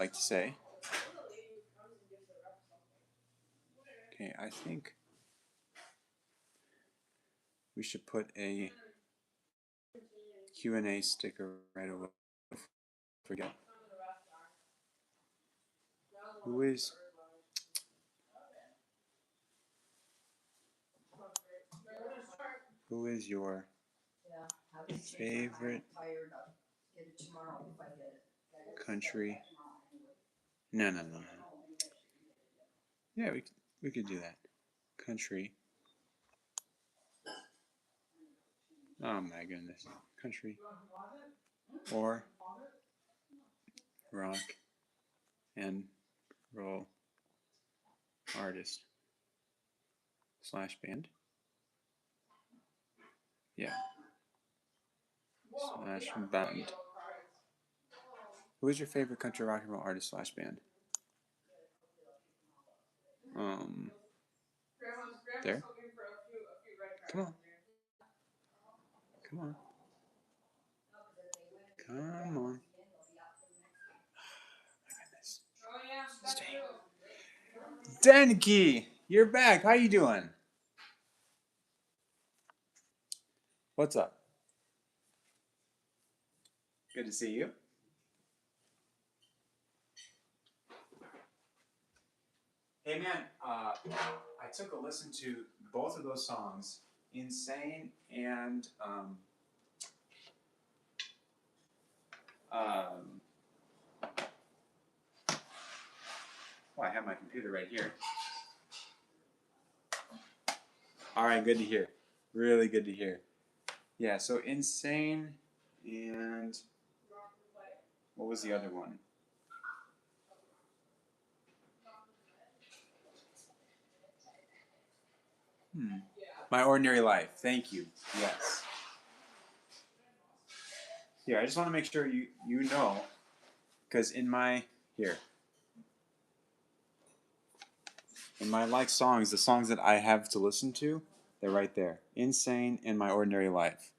like to say. Okay, I think we should put a Q&A sticker right away. Forget. Who is your favorite country? No, no, no, no. Yeah, we could do that. Country. Oh my goodness. Country or rock and roll artist slash band. Yeah. Slash band. Who is your favorite country rock and roll artist slash band? Um, there. Come on. Come on. Come on. My goodness. Stay. Denki, you're back. How you doing? What's up? Good to see you. Hey man, I took a listen to both of those songs, "Insane" and um, well, I have my computer right here. All right, good to hear. Really good to hear. Yeah, so "Insane" and what was the other one? My Ordinary Life. Thank you. Yes. Here, I just want to make sure you know, because here in my like songs, the songs that I have to listen to, they're right there. "Insane" and "My Ordinary Life."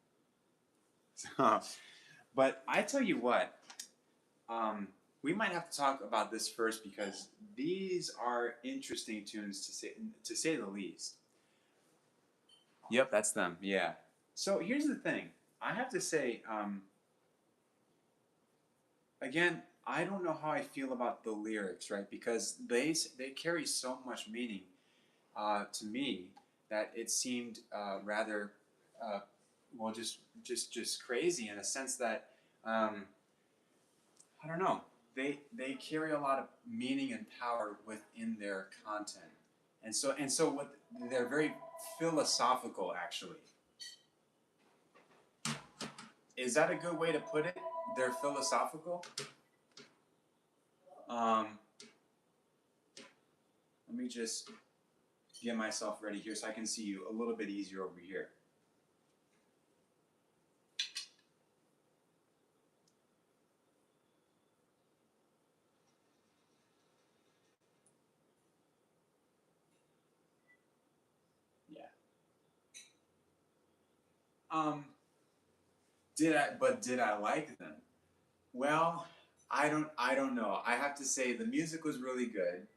But I tell you what, um, we might have to talk about this first because these are interesting tunes to say the least. Yep, that's them. Yeah. So here's the thing. I have to say, again, I don't know how I feel about the lyrics, right? Because they carry so much meaning to me that it seemed rather uh, well, just crazy in a sense that um, I don't know. They carry a lot of meaning and power within their content, and so what they're very philosophical. Actually, is that a good way to put it? They're philosophical. Um, Let me just get myself ready here so I can see you a little bit easier over here. Yeah. Um, did I like them? Well, I don't know. I have to say the music was really good.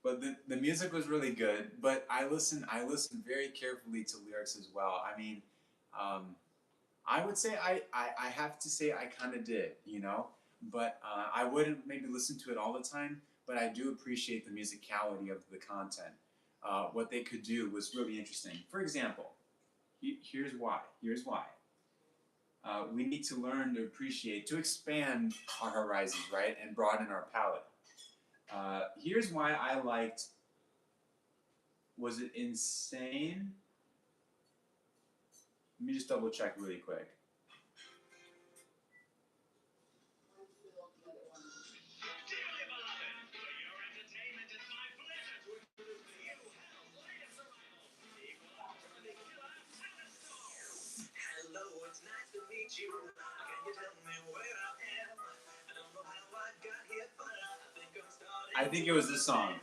But the music was really good, but I listened very carefully to lyrics as well. I mean, um, I would say I have to say I kind of did, but I wouldn't maybe listen to it all the time, but I do appreciate the musicality of the content. What they could do was really interesting. For example, here's why. Here's why. We need to learn to appreciate, to expand our horizons, right, and broaden our palette. Here's why I liked. Was it insane? Let me just double check really quick. I think it was this song.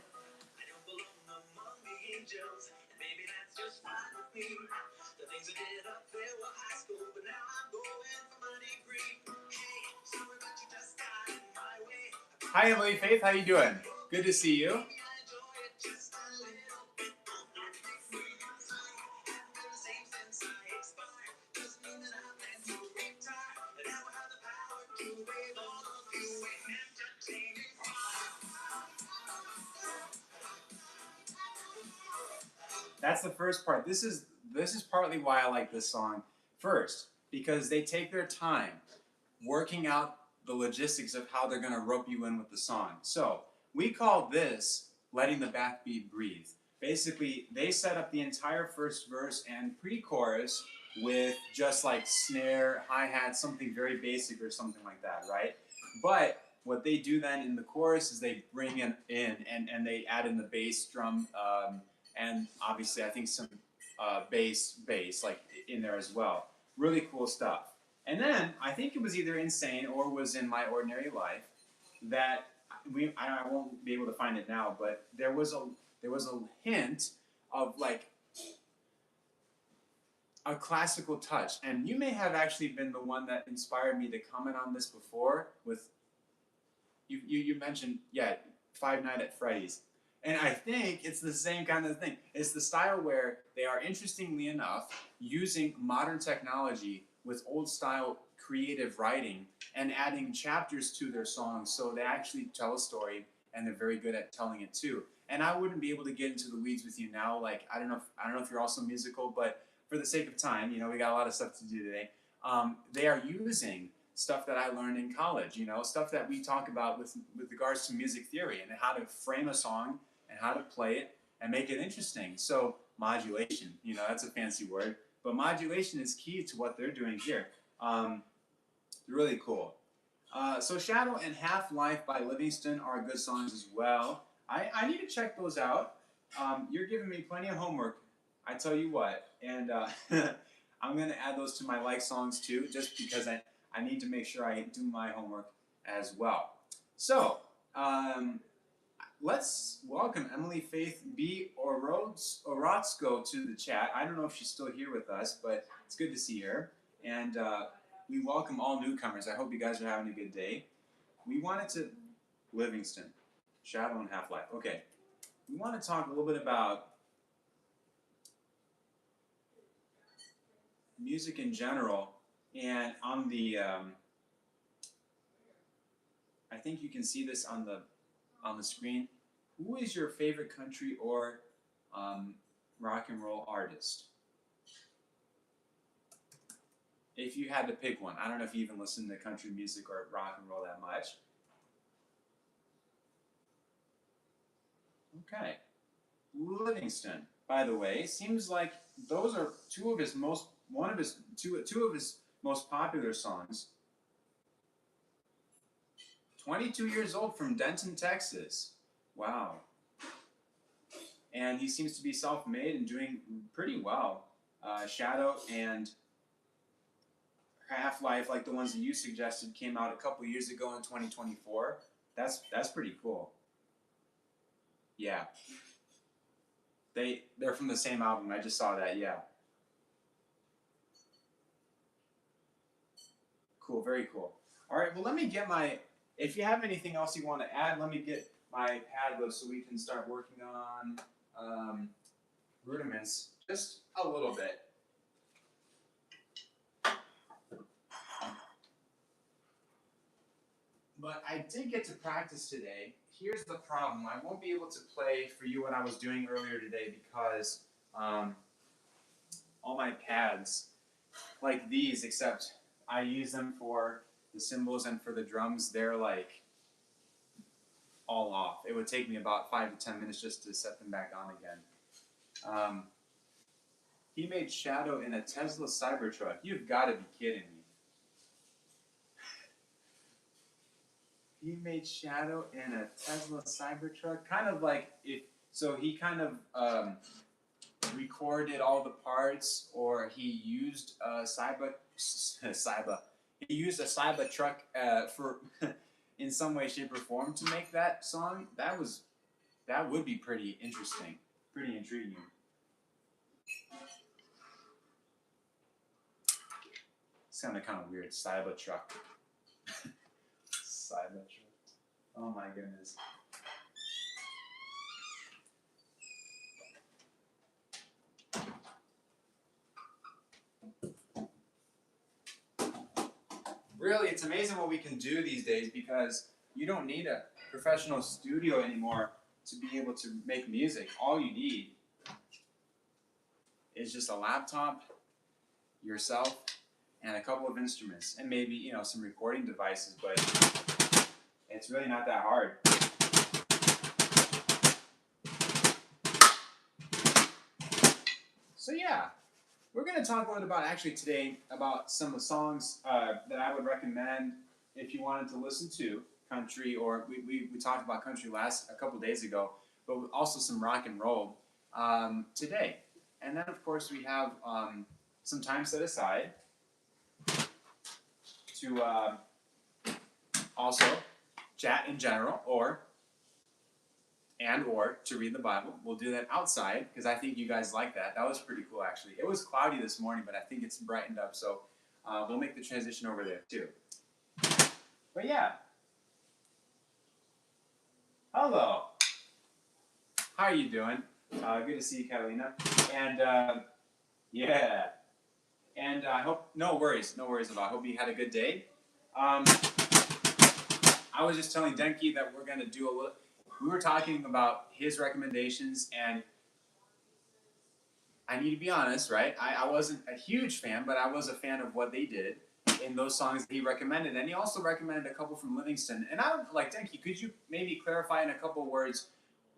Hi, Emily Faith. How you doing? Good to see you. That's the first part. This is partly why I like this song first, because they take their time working out the logistics of how they're going to rope you in with the song. So we call this letting the backbeat breathe. Basically, they set up the entire first verse and pre-chorus with just like snare, hi-hat, something very basic or something like that, right? But what they do then in the chorus is they bring and they add in the bass drum, and obviously I think some bass like in there as well. Really cool stuff. And then I think it was either Insane or was in My Ordinary Life that I won't be able to find it now, but there was a hint of like a classical touch. And you may have actually been the one that inspired me to comment on this before with you mentioned, yeah, Five Nights at Freddy's. And I think it's the same kind of thing. It's the style where they are, interestingly enough, using modern technology with old style creative writing and adding chapters to their songs, so they actually tell a story and they're very good at telling it too. And I wouldn't be able to get into the weeds with you now. Like I don't know if you're also musical, but for the sake of time, we got a lot of stuff to do today. They are using stuff that I learned in college, stuff that we talk about with regards to music theory and how to frame a song and how to play it and make it interesting. So modulation, that's a fancy word, but modulation is key to what they're doing here. Really cool. So Shadow and Half-Life by Livingston are good songs as well. I need to check those out. You're giving me plenty of homework, I tell you what, and I'm going to add those to my like songs too, just because I need to make sure I do my homework as well. So, let's welcome Emily Faith B. Orozco to the chat. I don't know if she's still here with us, but it's good to see her. And we welcome all newcomers. I hope you guys are having a good day. We wanted to... Livingston, Shadow and Half-Life. Okay. We want to talk a little bit about music in general. And on the... I think you can see this on the screen. Who is your favorite country or rock and roll artist? If you had to pick one. I don't know if you even listen to country music or rock and roll that much. Okay. Livingston, by the way, seems like those are two of his most popular songs. 22 years old, from Denton, Texas. Wow. And he seems to be self-made and doing pretty well. Shadow and Half-Life, like the ones that you suggested, came out a couple years ago in 2024. That's pretty cool. Yeah. They're from the same album. I just saw that, yeah. Cool, very cool. All right, well, let me get if you have anything else you want to add, let me get my pad list so we can start working on rudiments just a little bit. But I did get to practice today. Here's the problem. I won't be able to play for you what I was doing earlier today because all my pads, like these, except I use them for the cymbals and for the drums, they're like all off. It would take me about 5 to 10 minutes just to set them back on again. He made Shadow in a Tesla Cybertruck. You've got to be kidding me. He made Shadow in a Tesla Cybertruck, kind of like so he kind of recorded all the parts, or he used a He used a Cybertruck for in some way, shape, or form to make that song. That would be pretty interesting, pretty intriguing. Sounded kind of weird, Cybertruck. Cybertruck. Oh Oh my goodness. Really, it's amazing what we can do these days because you don't need a professional studio anymore to be able to make music. All you need is just a laptop, yourself, and a couple of instruments, and maybe, some recording devices, but it's really not that hard. So yeah, we're going to talk a little about actually today about some of the songs that I would recommend if you wanted to listen to country, or we talked about country a couple days ago, but also some rock and roll today. And then of course we have some time set aside to also chat in general, or to read the Bible. We'll do that outside because I think you guys like that. That was pretty cool, actually. It was cloudy this morning, but I think it's brightened up, so we'll make the transition over there too. But yeah. Hello. How are you doing? Good to see you, Catalina. And yeah. And I hope, no worries at all. I hope you had a good day. I was just telling Denki that we're going to do we were talking about his recommendations, and I need to be honest, right? I wasn't a huge fan, but I was a fan of what they did in those songs that he recommended. And he also recommended a couple from Livingston. And I don't, like, Denki, could you maybe clarify in a couple words,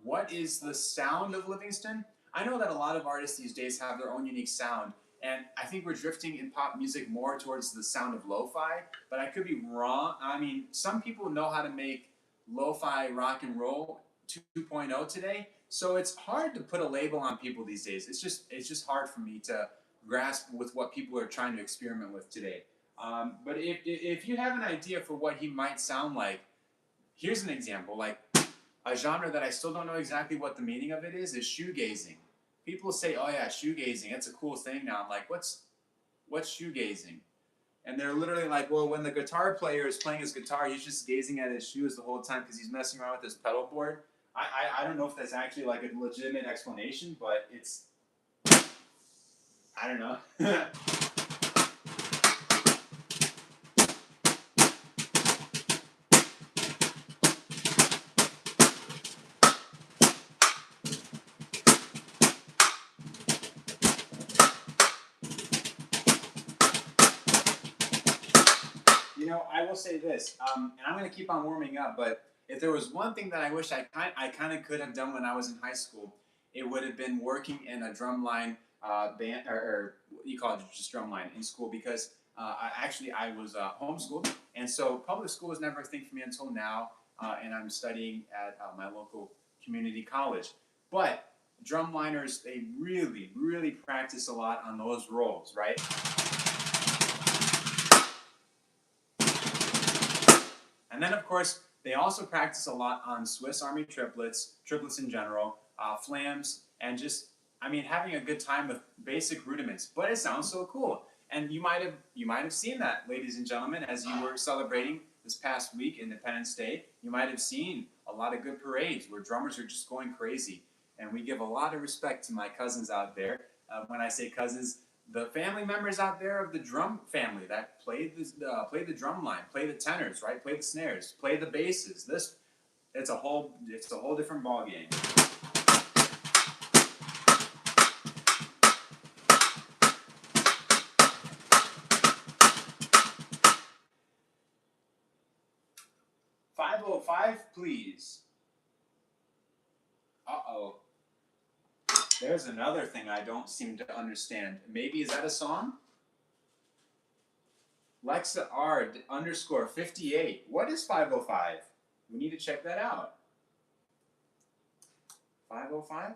what is the sound of Livingston? I know that a lot of artists these days have their own unique sound, and I think we're drifting in pop music more towards the sound of lo-fi, but I could be wrong. I mean, some people know how to make lo-fi rock and roll 2.0 today, so it's hard to put a label on people these days. It's just hard for me to grasp with what people are trying to experiment with today. But if you have an idea for what he might sound like, here's an example. Like, a genre that I still don't know exactly what the meaning of it is shoegazing. People say, "Oh yeah, shoegazing. It's a cool thing now." I'm like, "What's shoegazing?" And they're literally like, "Well, when the guitar player is playing his guitar, he's just gazing at his shoes the whole time because he's messing around with his pedal board." I don't know if that's actually like a legitimate explanation, but it's, I don't know. I will say this, and I'm going to keep on warming up, but if there was one thing that I wish I kind of could have done when I was in high school, it would have been working in a drumline band, or what you call it, just drumline in school, because I was homeschooled, and so public school was never a thing for me until now, and I'm studying at my local community college. But drumliners, they really, really practice a lot on those rolls, right? And then, of course, they also practice a lot on Swiss Army triplets in general, flams, and just, having a good time with basic rudiments. But it sounds so cool. And you might have seen that, ladies and gentlemen, as you were celebrating this past week, Independence Day. You might have seen a lot of good parades where drummers are just going crazy. And we give a lot of respect to my cousins out there. When I say cousins, the family members out there of the drum family that play the drum line, play the tenors, right? Play the snares, play the basses. It's a whole different ball game. "505, please." Uh-oh. There's another thing I don't seem to understand. Maybe, is that a song? Lexa R _58. What is 505? We need to check that out. 505?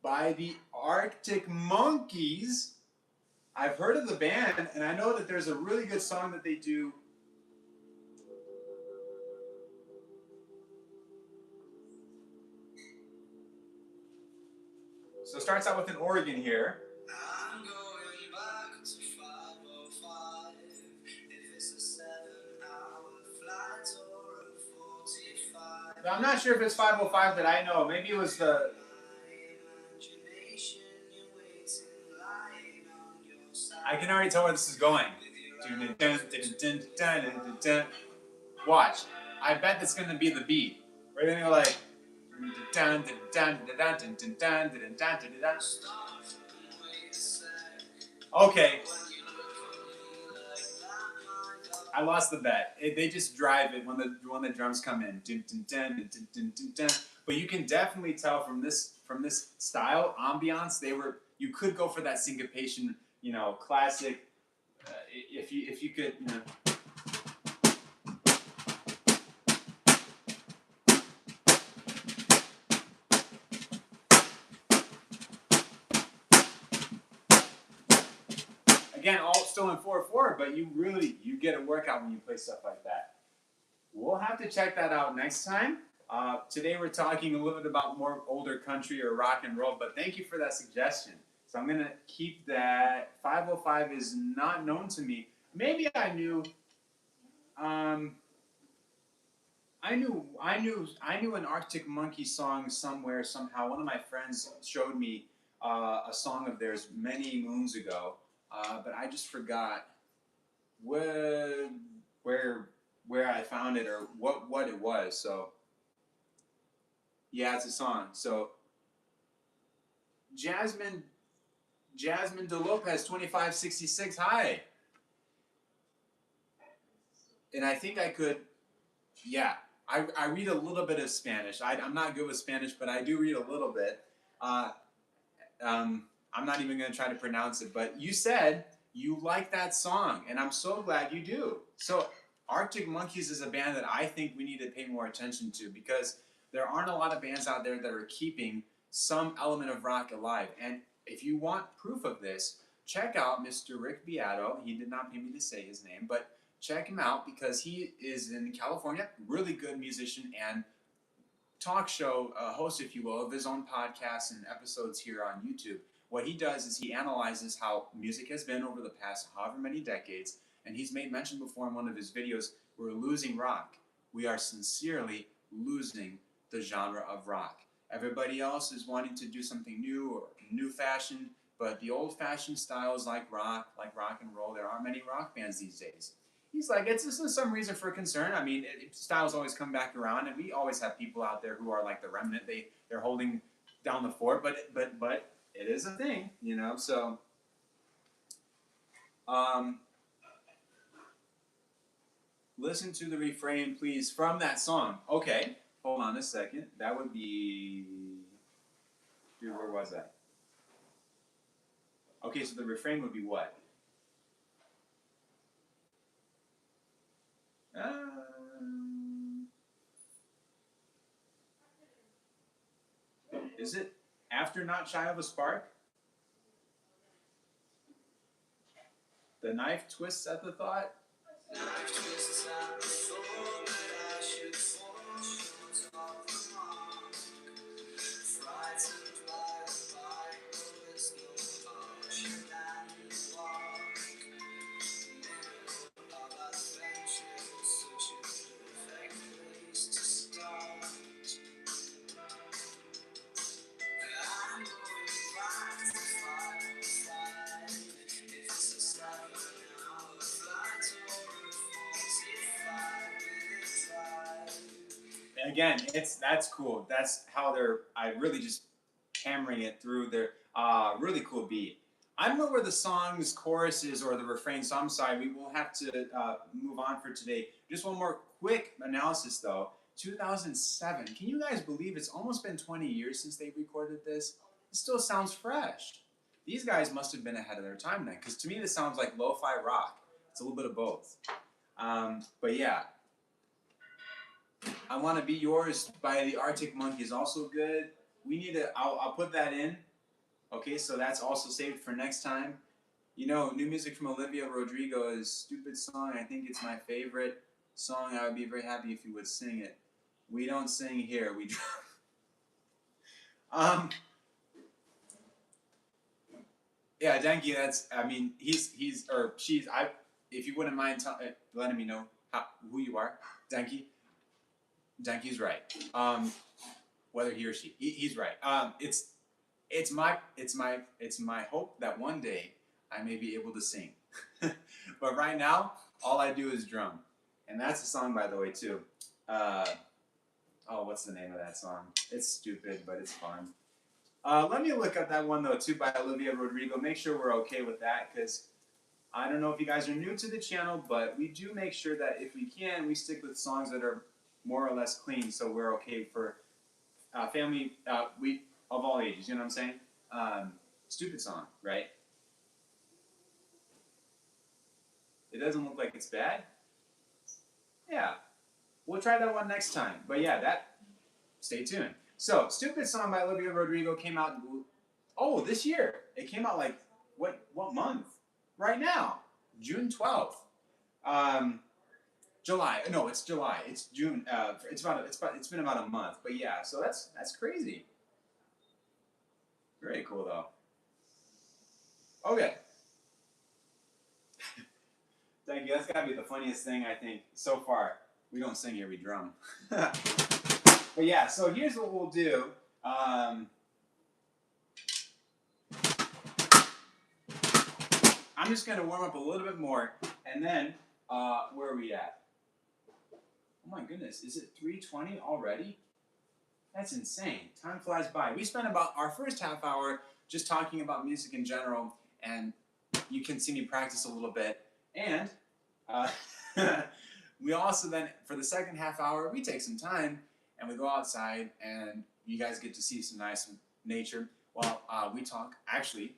By the Arctic Monkeys. I've heard of the band, and I know that there's a really good song that they do. So it starts out with an organ here. I'm going back to 505. If it's a 7-hour flight or a I'm not sure if it's 505 that I know. Maybe it was the. I can already tell where this is going. Watch. I bet that's going to be the beat. We're going to go like. Okay. I lost the bet. They just drive it when the drums come in. But you can definitely tell from this style ambiance you could go for that syncopation, classic. If you could, again, all still in 4/4, but you get a workout when you play stuff like that. We'll have to check that out next time. Today we're talking a little bit about more older country or rock and roll, but thank you for that suggestion. So I'm gonna keep that. 505 is not known to me. Maybe I knew. Um, I knew an Arctic Monkey song somewhere somehow. One of my friends showed me a song of theirs many moons ago, but I just forgot where where where I found it or what it was. So yeah, it's a song. So Jasmine De Lopez 2566. Hi, and I think I could. Yeah, I read a little bit of Spanish. I'm not good with Spanish, but I do read a little bit. Uh, I'm not even going to try to pronounce it, but you said you like that song, and I'm so glad you do. So Arctic Monkeys is a band that I think we need to pay more attention to because there aren't a lot of bands out there that are keeping some element of rock alive. And if you want proof of this, check out Mr. Rick Beato. He did not pay me to say his name, but check him out because he is in California, really good musician and talk show host, if you will, of his own podcasts and episodes here on YouTube. What he does is he analyzes how music has been over the past however many decades, and he's made mention before in one of his videos, we're losing rock. We are sincerely losing the genre of rock. Everybody else is wanting to do something new or new fashion, but the old-fashioned styles like rock and roll, there aren't many rock bands these days. He's like, it's just some reason for concern. I mean, styles always come back around, and we always have people out there who are like the remnant. They're holding down the fort, but it is a thing, So, um, listen to the refrain, please, from that song. Okay, hold on a second. That would be, dude, where was that? Okay, so the refrain would be what? Is it after Not Shy of a Spark? The knife twists at the thought? Again, that's cool. That's how I really just hammering it through their really cool beat. I don't know where the song's chorus is or the refrain, so I'm sorry. We will have to move on for today. Just one more quick analysis, though. 2007. Can you guys believe it's almost been 20 years since they recorded this? It still sounds fresh. These guys must have been ahead of their time then, because to me this sounds like lo-fi rock. It's a little bit of both. But yeah, I Want to Be Yours by the Arctic Monkeys, also good. We need to, I'll put that in. Okay, so that's also saved for next time. New music from Olivia Rodrigo is Stupid Song. I think it's my favorite song. I would be very happy if you would sing it. We don't sing here. We yeah, Denki, he's or she's if you wouldn't mind letting me know who you are, Denki. Jankie's right. Whether he or she, he's right. It's my hope that one day I may be able to sing. But right now, all I do is drum, and that's a song, by the way, too. Uh, oh, what's the name of that song? It's stupid, but it's fun. Let me look up that one though too by Olivia Rodrigo. Make sure we're okay with that, because I don't know if you guys are new to the channel, but we do make sure that if we can, we stick with songs that are more or less clean, so we're okay for family. We of all ages. You know what I'm saying? Stupid song, right? It doesn't look like it's bad. Yeah, we'll try that one next time. But yeah, that. Stay tuned. So, "Stupid Song" by Olivia Rodrigo came out. This year. It came out like what month? Right now, June 12th. Um, July. No, it's July. It's June. It's been about a month. But yeah, so that's crazy. Very cool though. Okay. Thank you. That's gotta be the funniest thing I think so far. We don't sing here, we drum. But yeah, so here's what we'll do. I'm just gonna warm up a little bit more, and then where are we at? Oh my goodness, is it 3:20 already? That's insane. Time flies by. We spent about our first half hour just talking about music in general, and you can see me practice a little bit. And uh, we also then, for the second half hour, we take some time and we go outside, and you guys get to see some nice nature while we talk. Actually,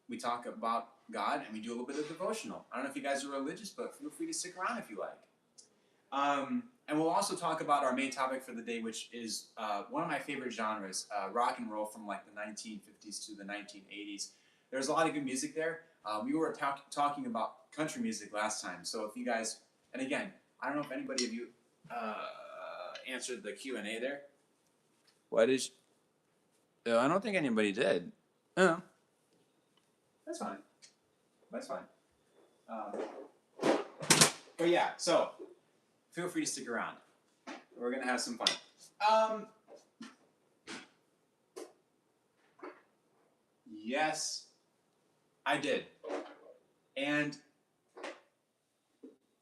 we talk about God, and we do a little bit of devotional. I don't know if you guys are religious, but feel free to stick around if you like. And we'll also talk about our main topic for the day, which is one of my favorite genres, rock and roll from like the 1950s to the 1980s. There's a lot of good music there. We were talking about country music last time, so if you guys, and again, I don't know if anybody of you answered the Q&A there. What is? I don't think anybody did. Oh, that's fine. That's fine. But yeah, so feel free to stick around. We're gonna have some fun. Yes, I did. And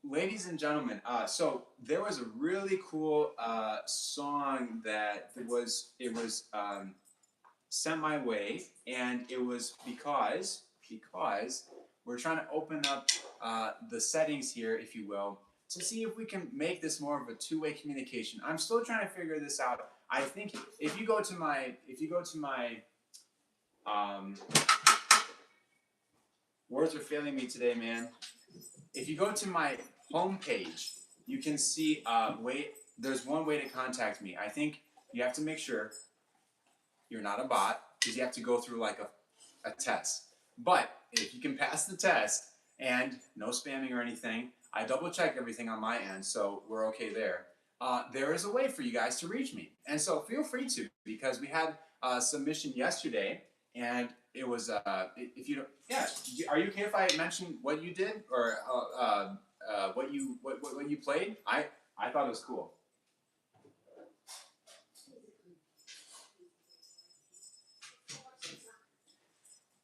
ladies and gentlemen, so there was a really cool song that was sent my way, and it was because we're trying to open up the settings here, if you will, to see if we can make this more of a two-way communication. I'm still trying to figure this out. I think if you go to my words are failing me today, man. If you go to my homepage, you can see there's one way to contact me. I think you have to make sure you're not a bot, because you have to go through like a test. But if you can pass the test and no spamming or anything, I double check everything on my end, so we're okay there. There is a way for you guys to reach me, and so feel free to, because we had a submission yesterday, and it was if you don't, yeah. Are you okay if I mention what you did, or what you played? I thought it was cool.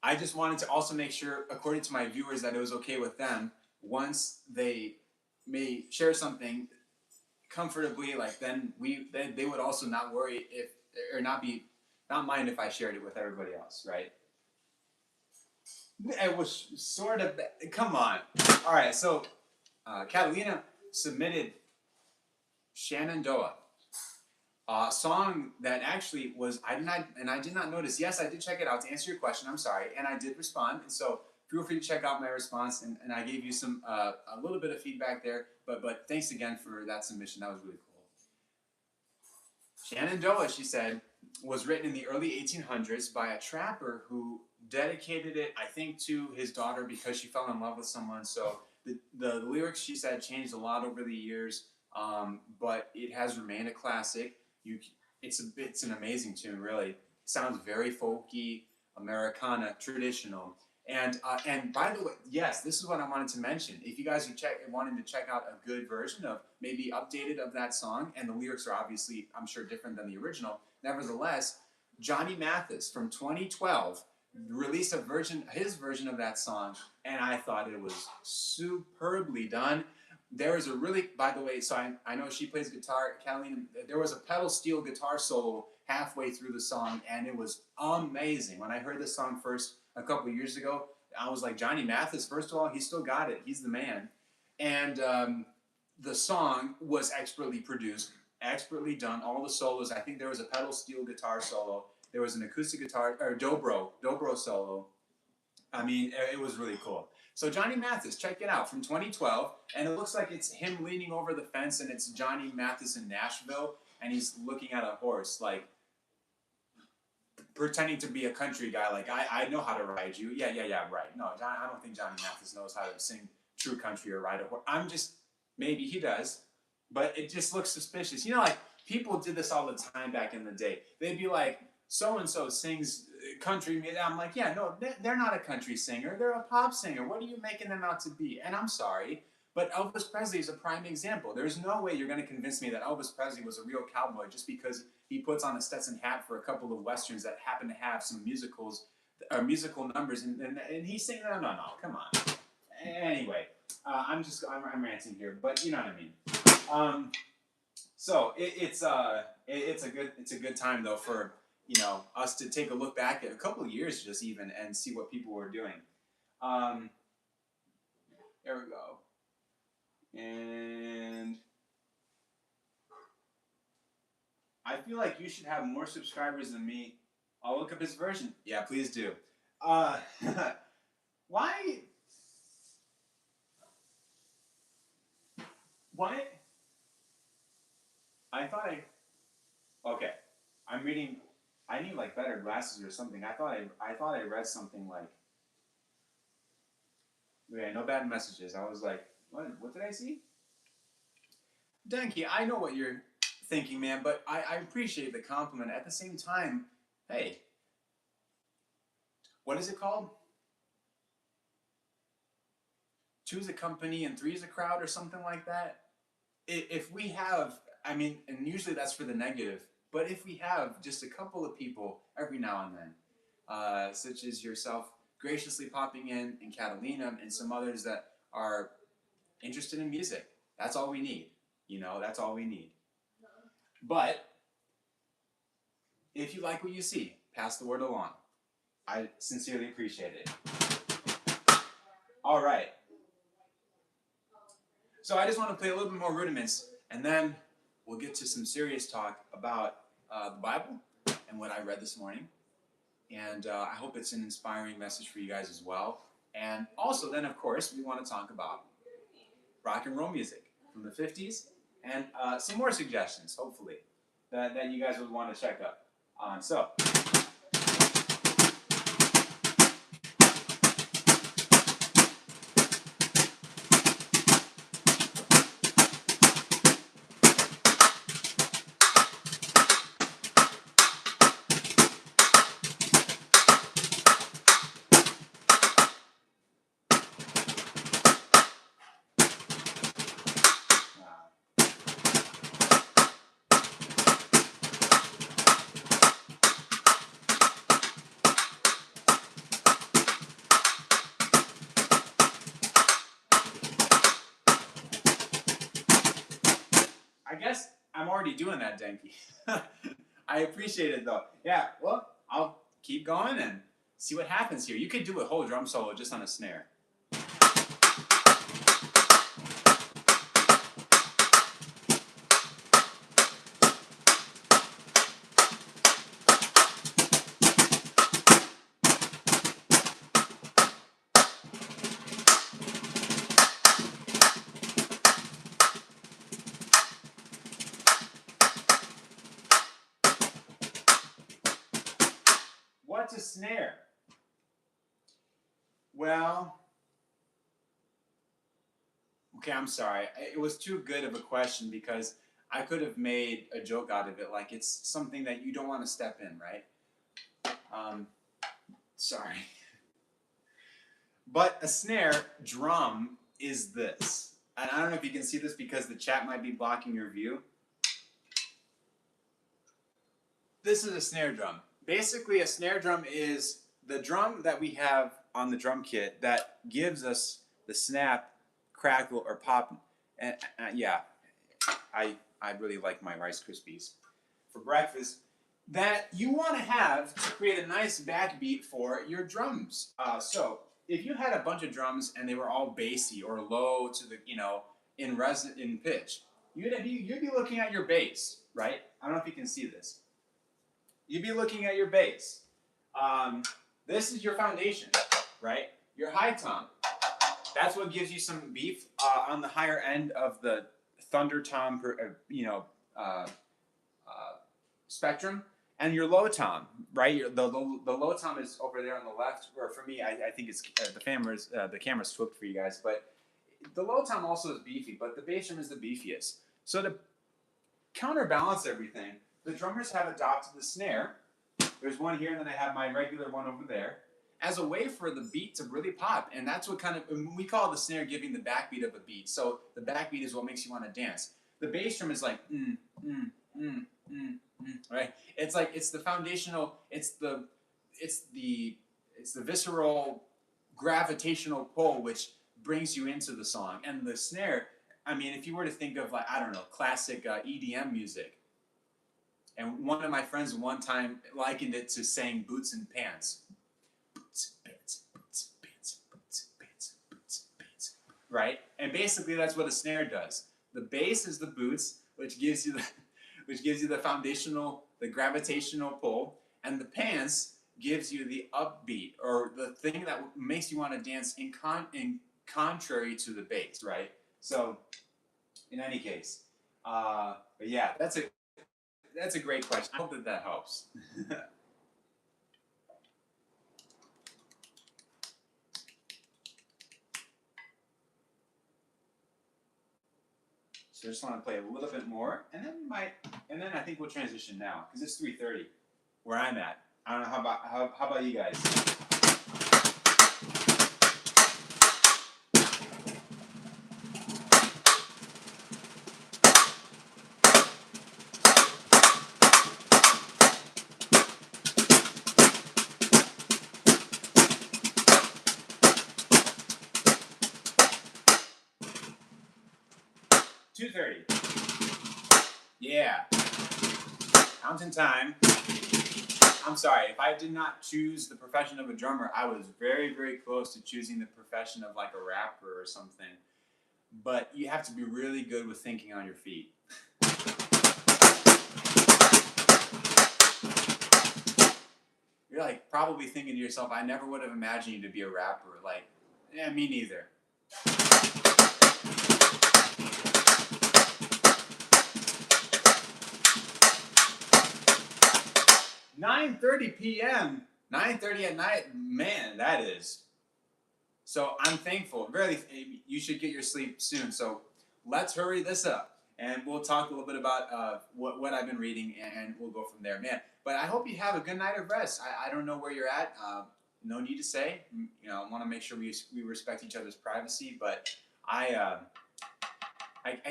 I just wanted to also make sure, according to my viewers, that it was okay with them once they may share something comfortably. Like then they would also not worry if, or not mind if I shared it with everybody else, right? It was sort of. Come on. All right, so Catalina submitted Shenandoah, a song that actually was I did not notice. Yes, I did check it out to answer your question. I'm sorry, and I did respond. And so feel free to check out my response, and I gave you some a little bit of feedback there. But thanks again for that submission. That was really cool. Shenandoah, she said, was written in the early 1800s by a trapper who dedicated it, I think, to his daughter because she fell in love with someone. So the lyrics, she said, changed a lot over the years, but it has remained a classic. It's an amazing tune, really. It sounds very folky, Americana, traditional. And by the way, yes, this is what I wanted to mention. If you guys are wanting to check out a good version of maybe updated of that song, and the lyrics are obviously, I'm sure, different than the original. Nevertheless, Johnny Mathis from 2012 released his version of that song, and I thought it was superbly done. There was a really, by the way, so I know she plays guitar, Catalina. There was a pedal steel guitar solo halfway through the song, and it was amazing. When I heard this song first a couple of years ago, I was like, Johnny Mathis, first of all, he still got it. He's the man. And the song was expertly produced, expertly done. All the solos, I think there was a pedal steel guitar solo. There was an acoustic guitar, or dobro solo. I mean, it was really cool. So Johnny Mathis, check it out, from 2012, and it looks like it's him leaning over the fence, and it's Johnny Mathis in Nashville, and he's looking at a horse, like pretending to be a country guy, like I know how to ride you. Yeah, right. No, I don't think Johnny Mathis knows how to sing true country or ride a horse. Maybe he does, but it just looks suspicious. You know, like people did this all the time back in the day. They'd be like, so and so sings country music. I'm like, yeah, no, they're not a country singer. They're a pop singer. What are you making them out to be? And I'm sorry, but Elvis Presley is a prime example. There's no way you're going to convince me that Elvis Presley was a real cowboy just because he puts on a Stetson hat for a couple of westerns that happen to have some musical numbers, and he's singing. No, come on. Anyway, I'm ranting here, but you know what I mean. So it's a good time though for us to take a look back at a couple of years just even and see what people were doing. There we go. And I feel like you should have more subscribers than me. I'll look up his version. Yeah, please do. Why? Why? Okay. I'm reading. I need like better glasses or something. I thought I read something like. Okay, no bad messages. I was like, what did I see? Denki, I know what you're thinking, man, but I appreciate the compliment. At the same time, hey, what is it called? Two is a company and three is a crowd or something like that. If we have, I mean, and usually that's for the negative, but if we have just a couple of people every now and then, such as yourself graciously popping in, and Catalina, and some others that are interested in music, that's all we need. That's all we need. But if you like what you see, pass the word along. I sincerely appreciate it. All right. So I just want to play a little bit more rudiments, and then we'll get to some serious talk about the Bible and what I read this morning. And I hope it's an inspiring message for you guys as well. And also then, of course, we want to talk about rock and roll music from the 50s and some more suggestions, hopefully, that you guys would want to check up on. So. I guess I'm already doing that, Denki. I appreciate it, though. Yeah, well, I'll keep going and see what happens here. You could do a whole drum solo just on a snare. What's a snare? Well, okay, I'm sorry. It was too good of a question because I could have made a joke out of it, like it's something that you don't want to step in, right? Sorry. But a snare drum is this. And I don't know if you can see this because the chat might be blocking your view. This is a snare drum. Basically, a snare drum is the drum that we have on the drum kit that gives us the snap, crackle, or pop. And yeah, I really like my Rice Krispies for breakfast. That you want to have to create a nice backbeat for your drums. So if you had a bunch of drums and they were all bassy or low to the in pitch, you'd be looking at your bass, right? I don't know if you can see this. You'd be looking at your bass. This is your foundation, right? Your high tom. That's what gives you some beef on the higher end of the thunder tom, spectrum. And your low tom, right? The low tom is over there on the left. Or for me, I think it's the camera's flipped for you guys, but the low tom also is beefy, but the bass drum is the beefiest. So to counterbalance everything, the drummers have adopted the snare. There's one here, and then I have my regular one over there, as a way for the beat to really pop. And that's what we call the snare giving the backbeat of a beat. So the backbeat is what makes you want to dance. The bass drum is like, right? It's the foundational, it's the visceral gravitational pull which brings you into the song. And the snare, I mean, if you were to think of, like, I don't know, classic EDM music, and one of my friends one time likened it to saying boots and pants. Boots, pants, boots, pants, boots, pants, boots, pants. Right? And basically that's what a snare does. The bass is the boots, which gives you the foundational, the gravitational pull, and the pants gives you the upbeat, or the thing that makes you want to dance in contrary to the bass, right? So, in any case, but yeah, that's a great question. I hope that helps. So I just want to play a little bit more, and then I think we'll transition now because it's 3:30, where I'm at. I don't know how about you guys? Yeah. Counting time. I'm sorry, if I did not choose the profession of a drummer, I was very, very close to choosing the profession of like a rapper or something. But you have to be really good with thinking on your feet. You're like probably thinking to yourself, I never would have imagined you to be a rapper. Like, yeah, me neither. 9:30 p.m. 9:30 at night, man, that is. So I'm thankful. Really, you should get your sleep soon. So let's hurry this up, and we'll talk a little bit about what I've been reading, and we'll go from there, man. But I hope you have a good night of rest. I don't know where you're at. No need to say. I want to make sure we respect each other's privacy. But I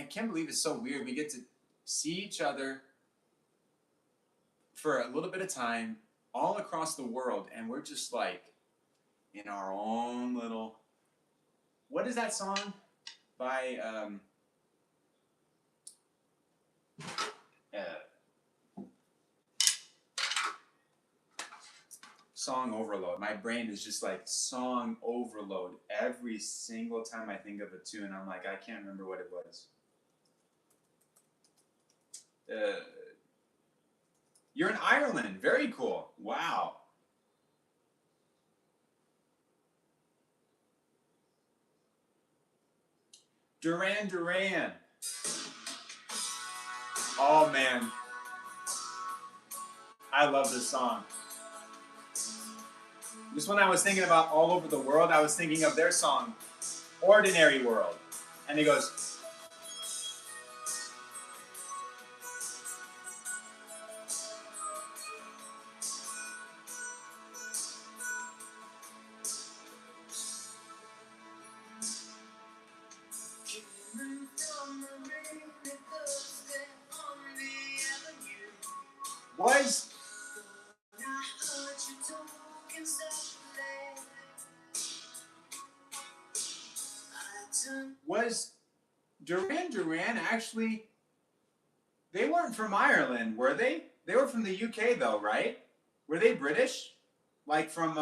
can't believe it's so weird. We get to see each other for a little bit of time all across the world, and we're just like in our own little, what is that song by song overload. My brain is just like song overload every single time I think of a tune. I'm like, I can't remember what it was. You're in Ireland. Very cool. Wow. Duran Duran. Oh, man. I love this song. Just when I was thinking about All Over the World, I was thinking of their song, Ordinary World. And it goes... Was was Duran actually? They weren't from Ireland, were they? They were from the UK, though, right? Were they British? Like from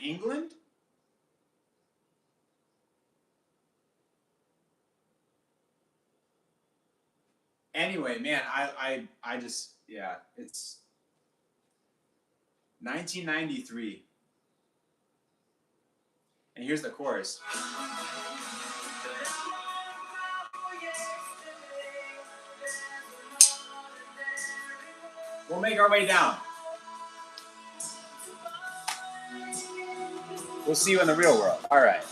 England? Anyway, man, I just yeah, it's 1993, and here's the chorus. We'll make our way down. We'll see you in the real world. All right.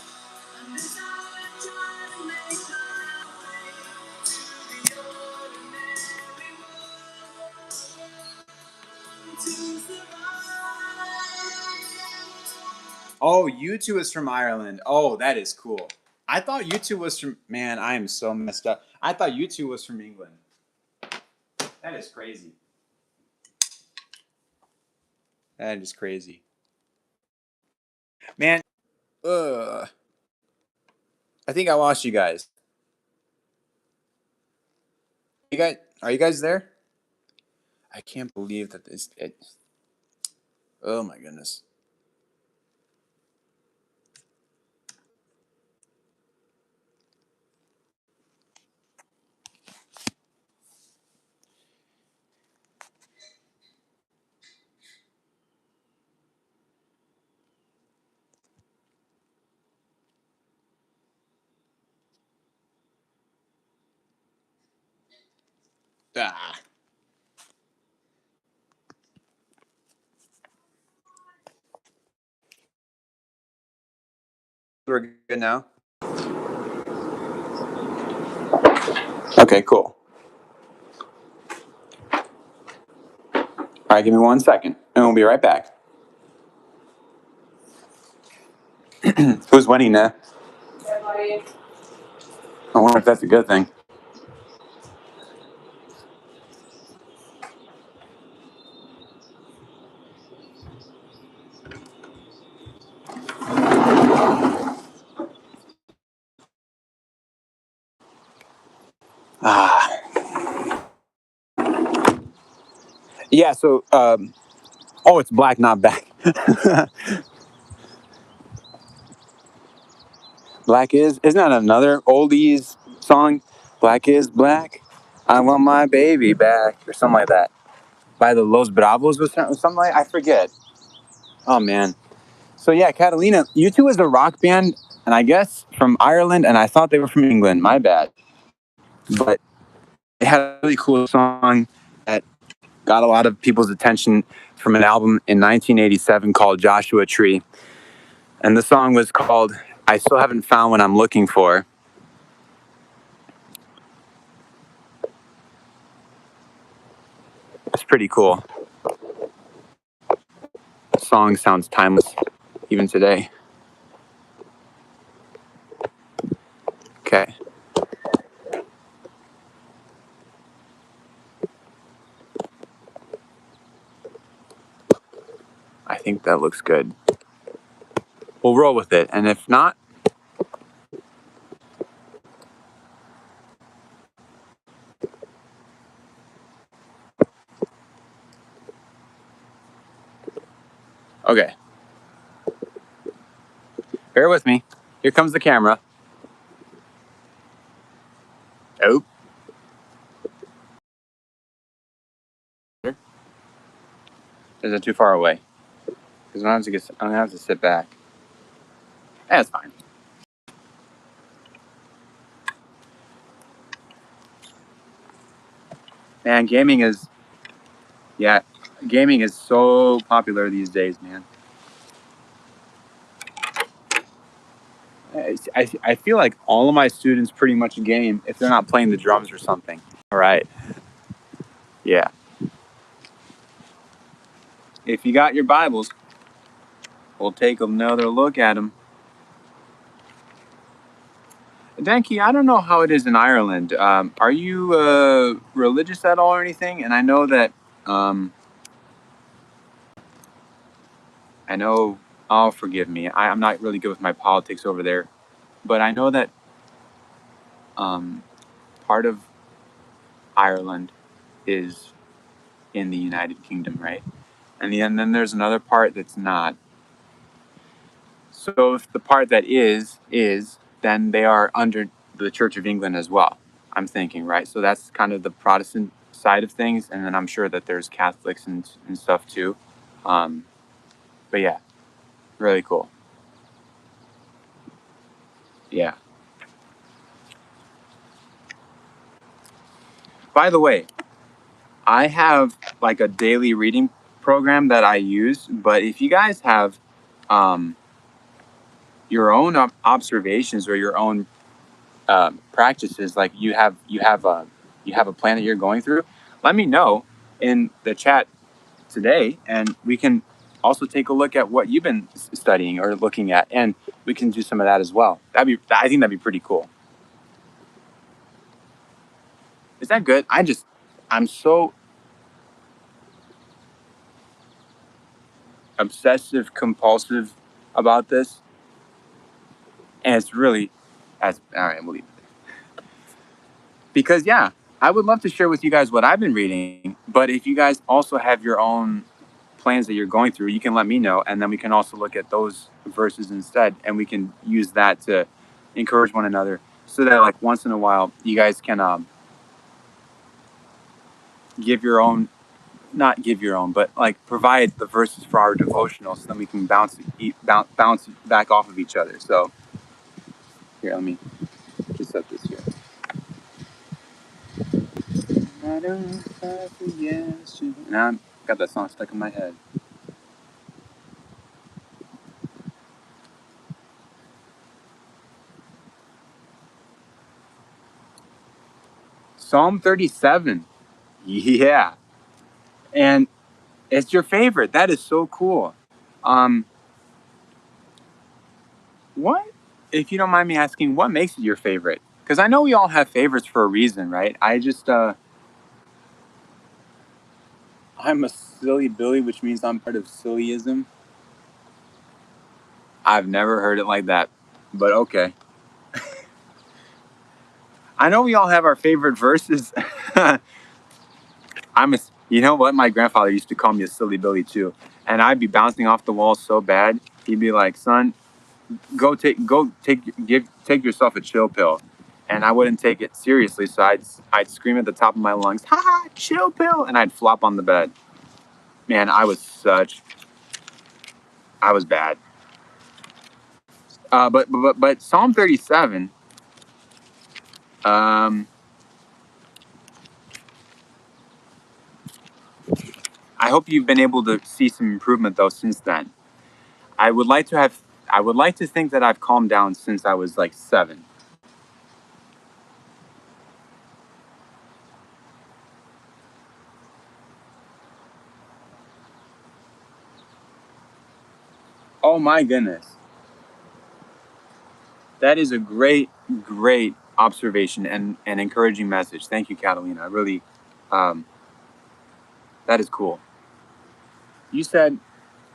Oh, U2 is from Ireland. Oh, that is cool. I thought U2 was from. Man, I am so messed up. I thought U2 was from England. That is crazy. That is crazy. Man, I think I lost you guys. You guys, are you guys there? I can't believe that this. Oh my goodness. Ah, we're good now. Okay, cool. All right, give me 1 second, and we'll be right back. Who's winning now? Everybody. I wonder if that's a good thing. Ah, yeah. So, oh, it's black, not back. Black is isn't that another oldies song? Black is black. I want my baby back, or something like that. By the Los Bravos or something like I forget. Oh man. So yeah, Catalina, U2 is a rock band, and I guess from Ireland, and I thought they were from England. My bad. But they had a really cool song that got a lot of people's attention from an album in 1987 called Joshua Tree, and the song was called "I Still Haven't Found What I'm Looking For." It's pretty cool. The song sounds timeless even today. Okay. I think that looks good. We'll roll with it, and if not, okay. Bear with me. Here comes the camera. Oh. Is it too far away? Because I'm gonna have to sit back. That's fine. Man, yeah, gaming is so popular these days, man. I feel like all of my students pretty much game if they're not playing the drums or something. All right. Yeah. If you got your Bibles, we'll take another look at them. Danke, I don't know how it is in Ireland. Are you religious at all or anything? And I know that Um, I know. Oh, forgive me. I'm not really good with my politics over there, but I know that um, part of Ireland is in the United Kingdom, right? And then there's another part that's not. So if the part that is, then they are under the Church of England as well. I'm thinking, right? So that's kind of the Protestant side of things, and then I'm sure that there's Catholics and stuff too. Um, but yeah, really cool. Yeah. By the way, I have like a daily reading program that I use, but if you guys have um, your own observations or your own practices, like you have a plan that you're going through, let me know in the chat today, and we can also take a look at what you've been studying or looking at, and we can do some of that as well. I think that'd be pretty cool. Is that good? I'm so obsessive compulsive about this, and it's really, as all right, we'll leave it because yeah, I would love to share with you guys what I've been reading, but if you guys also have your own plans that you're going through, you can let me know, and then we can also look at those verses instead, and we can use that to encourage one another, so that like once in a while you guys can give your own, not give your own, but like provide the verses for our devotional, so then we can bounce back off of each other. So here, let me just set this here. I don't have a yes to... Now I've got that song stuck in my head. Psalm 37. Yeah. And it's your favorite. That is so cool. Um, what, if you don't mind me asking, what makes it your favorite? Because I know we all have favorites for a reason, right? I'm a silly Billy, which means I'm part of sillyism. I've never heard it like that, but okay. I know we all have our favorite verses. You know what? My grandfather used to call me a silly Billy too, and I'd be bouncing off the walls so bad. He'd be like, "Son, take yourself a chill pill," and I wouldn't take it seriously. So I'd scream at the top of my lungs, "Ha ha, chill pill!" and I'd flop on the bed. Man, I was bad. But Psalm 37. Um, I hope you've been able to see some improvement though since then. I would like to have. I would like to think that I've calmed down since I was like 7. Oh my goodness. That is a great observation and encouraging message. Thank you, Catalina. I really, um, that is cool. You said,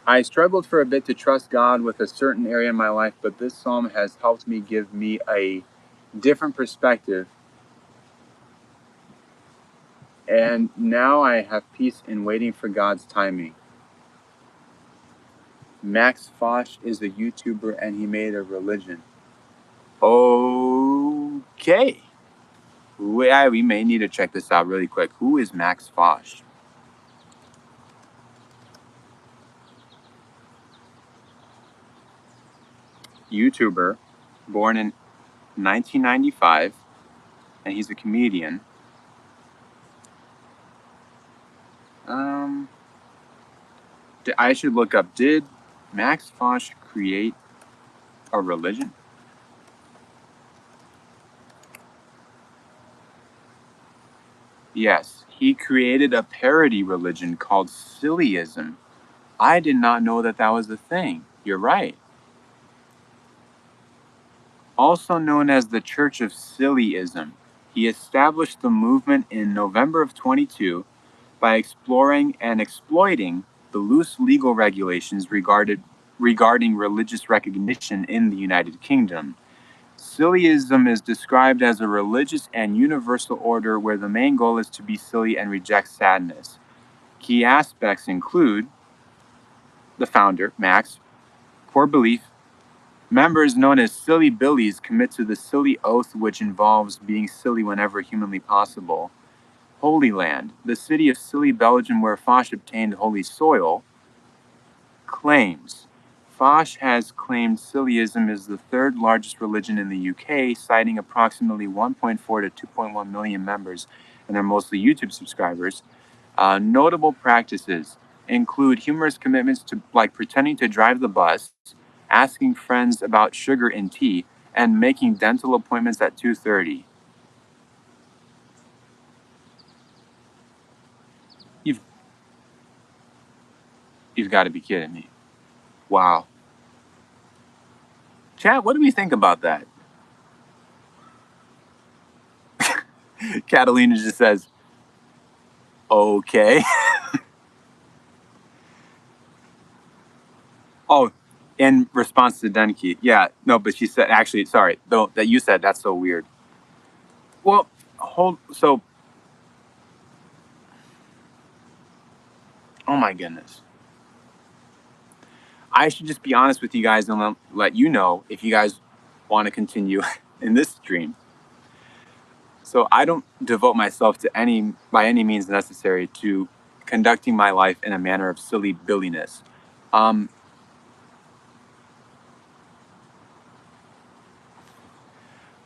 I struggled for a bit to trust God with a certain area in my life, but this psalm has helped me give me a different perspective. And now I have peace in waiting for God's timing. Max Fosh is a YouTuber and he made a religion. Okay. We may need to check this out really quick. Who is Max Fosh? YouTuber, born in 1995, and he's a comedian. Um, I should look up. Did Max Fosh create a religion? Yes, he created a parody religion called Sillyism. I did not know that that was a thing. You're right. Also known as the Church of Sillyism, he established the movement in November of 22. by exploring and exploiting the loose legal regulations regarding religious recognition in the United Kingdom. Sillyism is described as a religious and universal order where the main goal is to be silly and reject sadness. Key aspects include the founder, Max, core belief. Members known as Silly Billies commit to the silly oath, which involves being silly whenever humanly possible. Holy Land, the city of Silly, Belgium, where Foch obtained holy soil. Claims. Foch has claimed Sillyism is the third largest religion in the UK, citing approximately 1.4 to 2.1 million members, and they're mostly YouTube subscribers. Notable practices include humorous commitments to like pretending to drive the bus, asking friends about sugar in tea, and making dental appointments at 2:30. You've you've got to be kidding me. Wow. Chat, what do we think about that? Catalina just says, okay. Oh, in response to Denki. Yeah, no, but she said, actually, sorry, though, that you said that's so weird. Well, so, oh my goodness. I should just be honest with you guys and let you know if you guys want to continue in this stream. So I don't devote myself to by any means necessary, to conducting my life in a manner of silly billiness. Um,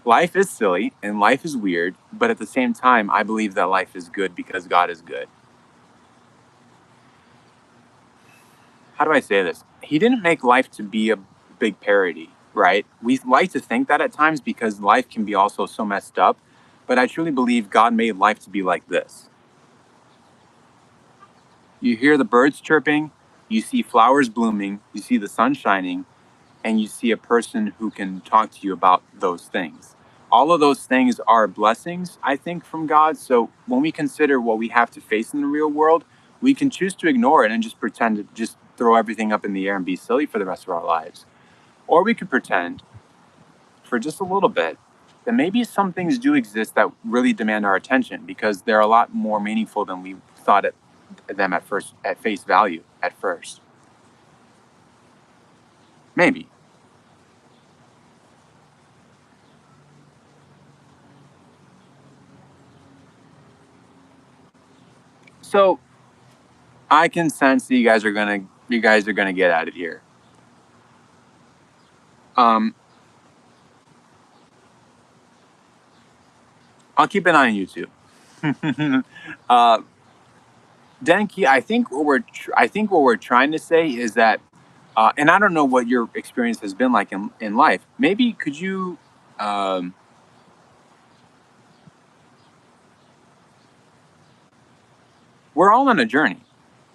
Life is silly and life is weird, but at the same time, I believe that life is good because God is good. How do I say this? He didn't make life to be a big parody, right? We like to think that at times because life can be also so messed up, but I truly believe God made life to be like this. You hear the birds chirping, you see flowers blooming, you see the sun shining, and you see a person who can talk to you about those things. All of those things are blessings, I think, from God. So when we consider what we have to face in the real world, we can choose to ignore it and just pretend to just throw everything up in the air and be silly for the rest of our lives. Or we could pretend for just a little bit that maybe some things do exist that really demand our attention because they're a lot more meaningful than we thought them at first, at face value, at first. Maybe. So I can sense that you guys are gonna get out of here. Um, I'll keep an eye on YouTube. uh, Denki, I think what we're trying to say is that, and I don't know what your experience has been like in life. Maybe could you, um, we're all on a journey.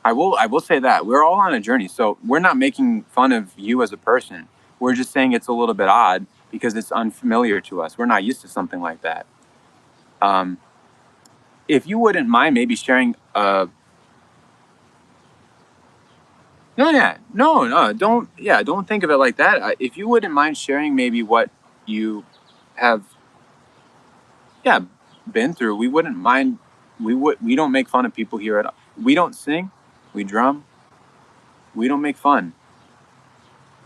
I will say that we're all on a journey. So we're not making fun of you as a person. We're just saying it's a little bit odd because it's unfamiliar to us. We're not used to something like that. Um, if you wouldn't mind maybe sharing no, yeah, no, don't think of it like that. If you wouldn't mind sharing maybe what you have, yeah, been through, we wouldn't mind. We don't make fun of people here at all. We don't sing, we drum, we don't make fun.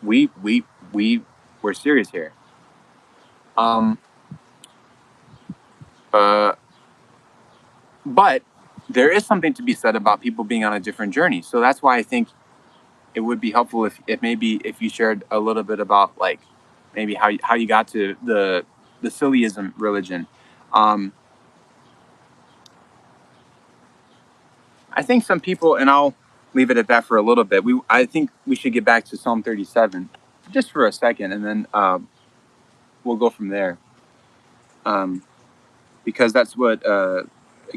We we we we're serious here. Um, uh, but there is something to be said about people being on a different journey. So that's why I think it would be helpful if maybe if you shared a little bit about like maybe how you got to the sillyism religion. Um, I think some people, and I'll leave it at that for a little bit. I think we should get back to Psalm 37 just for a second, and then we'll go from there. Um, because that's what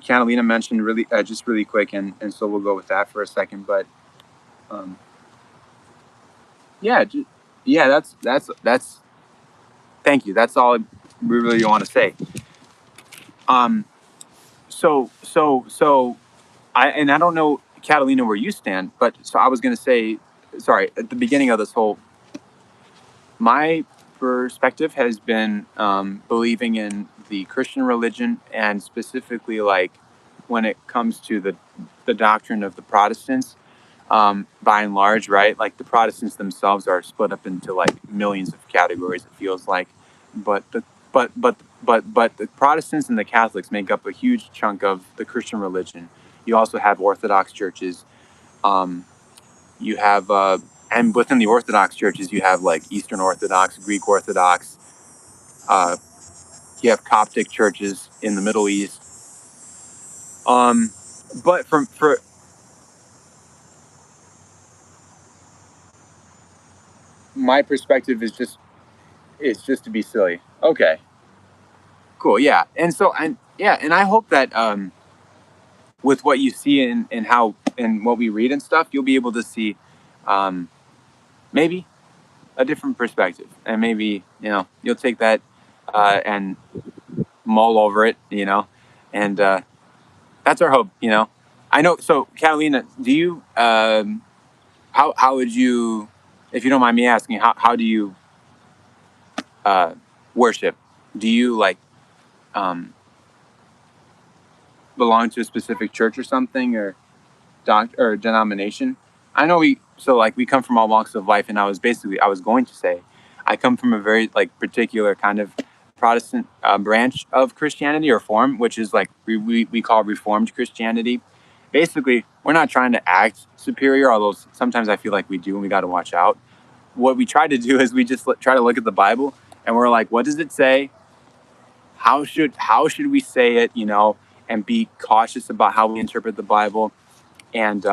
Catalina mentioned really just really quick, and so we'll go with that for a second. But um, yeah, yeah, that's. Thank you. That's all we really want to say. Um, so I don't know, Catalina, where you stand, but so I was going to say, sorry, at the beginning of this whole, my perspective has been believing in the Christian religion, and specifically like when it comes to the doctrine of the Protestants. By and large, right? Like the Protestants themselves are split up into like millions of categories. It feels like, but the but the Protestants and the Catholics make up a huge chunk of the Christian religion. You also have Orthodox churches. Um, you have and within the Orthodox churches, you have like Eastern Orthodox, Greek Orthodox. Uh, you have Coptic churches in the Middle East. Um, but for my perspective is just to be silly. Okay, cool. Yeah, and I hope that with what you see and how and what we read and stuff, you'll be able to see um, maybe a different perspective, and maybe you'll take that and mull over it, and that's our hope. I know. So, Catalina, do you how would you, if you don't mind me asking, how do you uh, worship? Do you like um, belong to a specific church or something, or or denomination? I know we come from all walks of life, and I was going to say I come from a very like particular kind of Protestant branch of Christianity or form, which is like we call Reformed Christianity. Basically, we're not trying to act superior, although sometimes I feel like we do, and we got to watch out. What we try to do is we just try to look at the Bible, and we're like, what does it say? How should we say it? And be cautious about how we interpret the Bible, and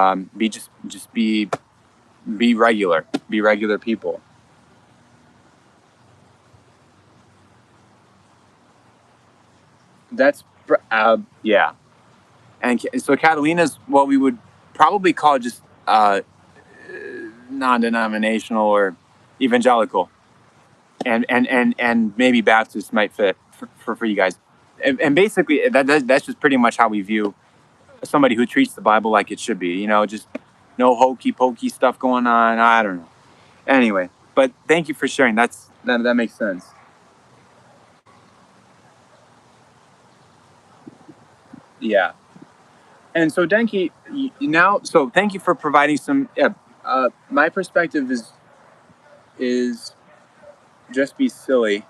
be regular, be regular people. That's yeah. And so Catalina's what we would probably call just non-denominational or evangelical, and maybe Baptist might fit for you guys. And basically that's just pretty much how we view somebody who treats the Bible like it should be. Just no hokey pokey stuff going on. I don't know. Anyway, but thank you for sharing. That makes sense. Yeah. And so, Denki, now, so thank you for providing some. Yeah, my perspective is just be silly,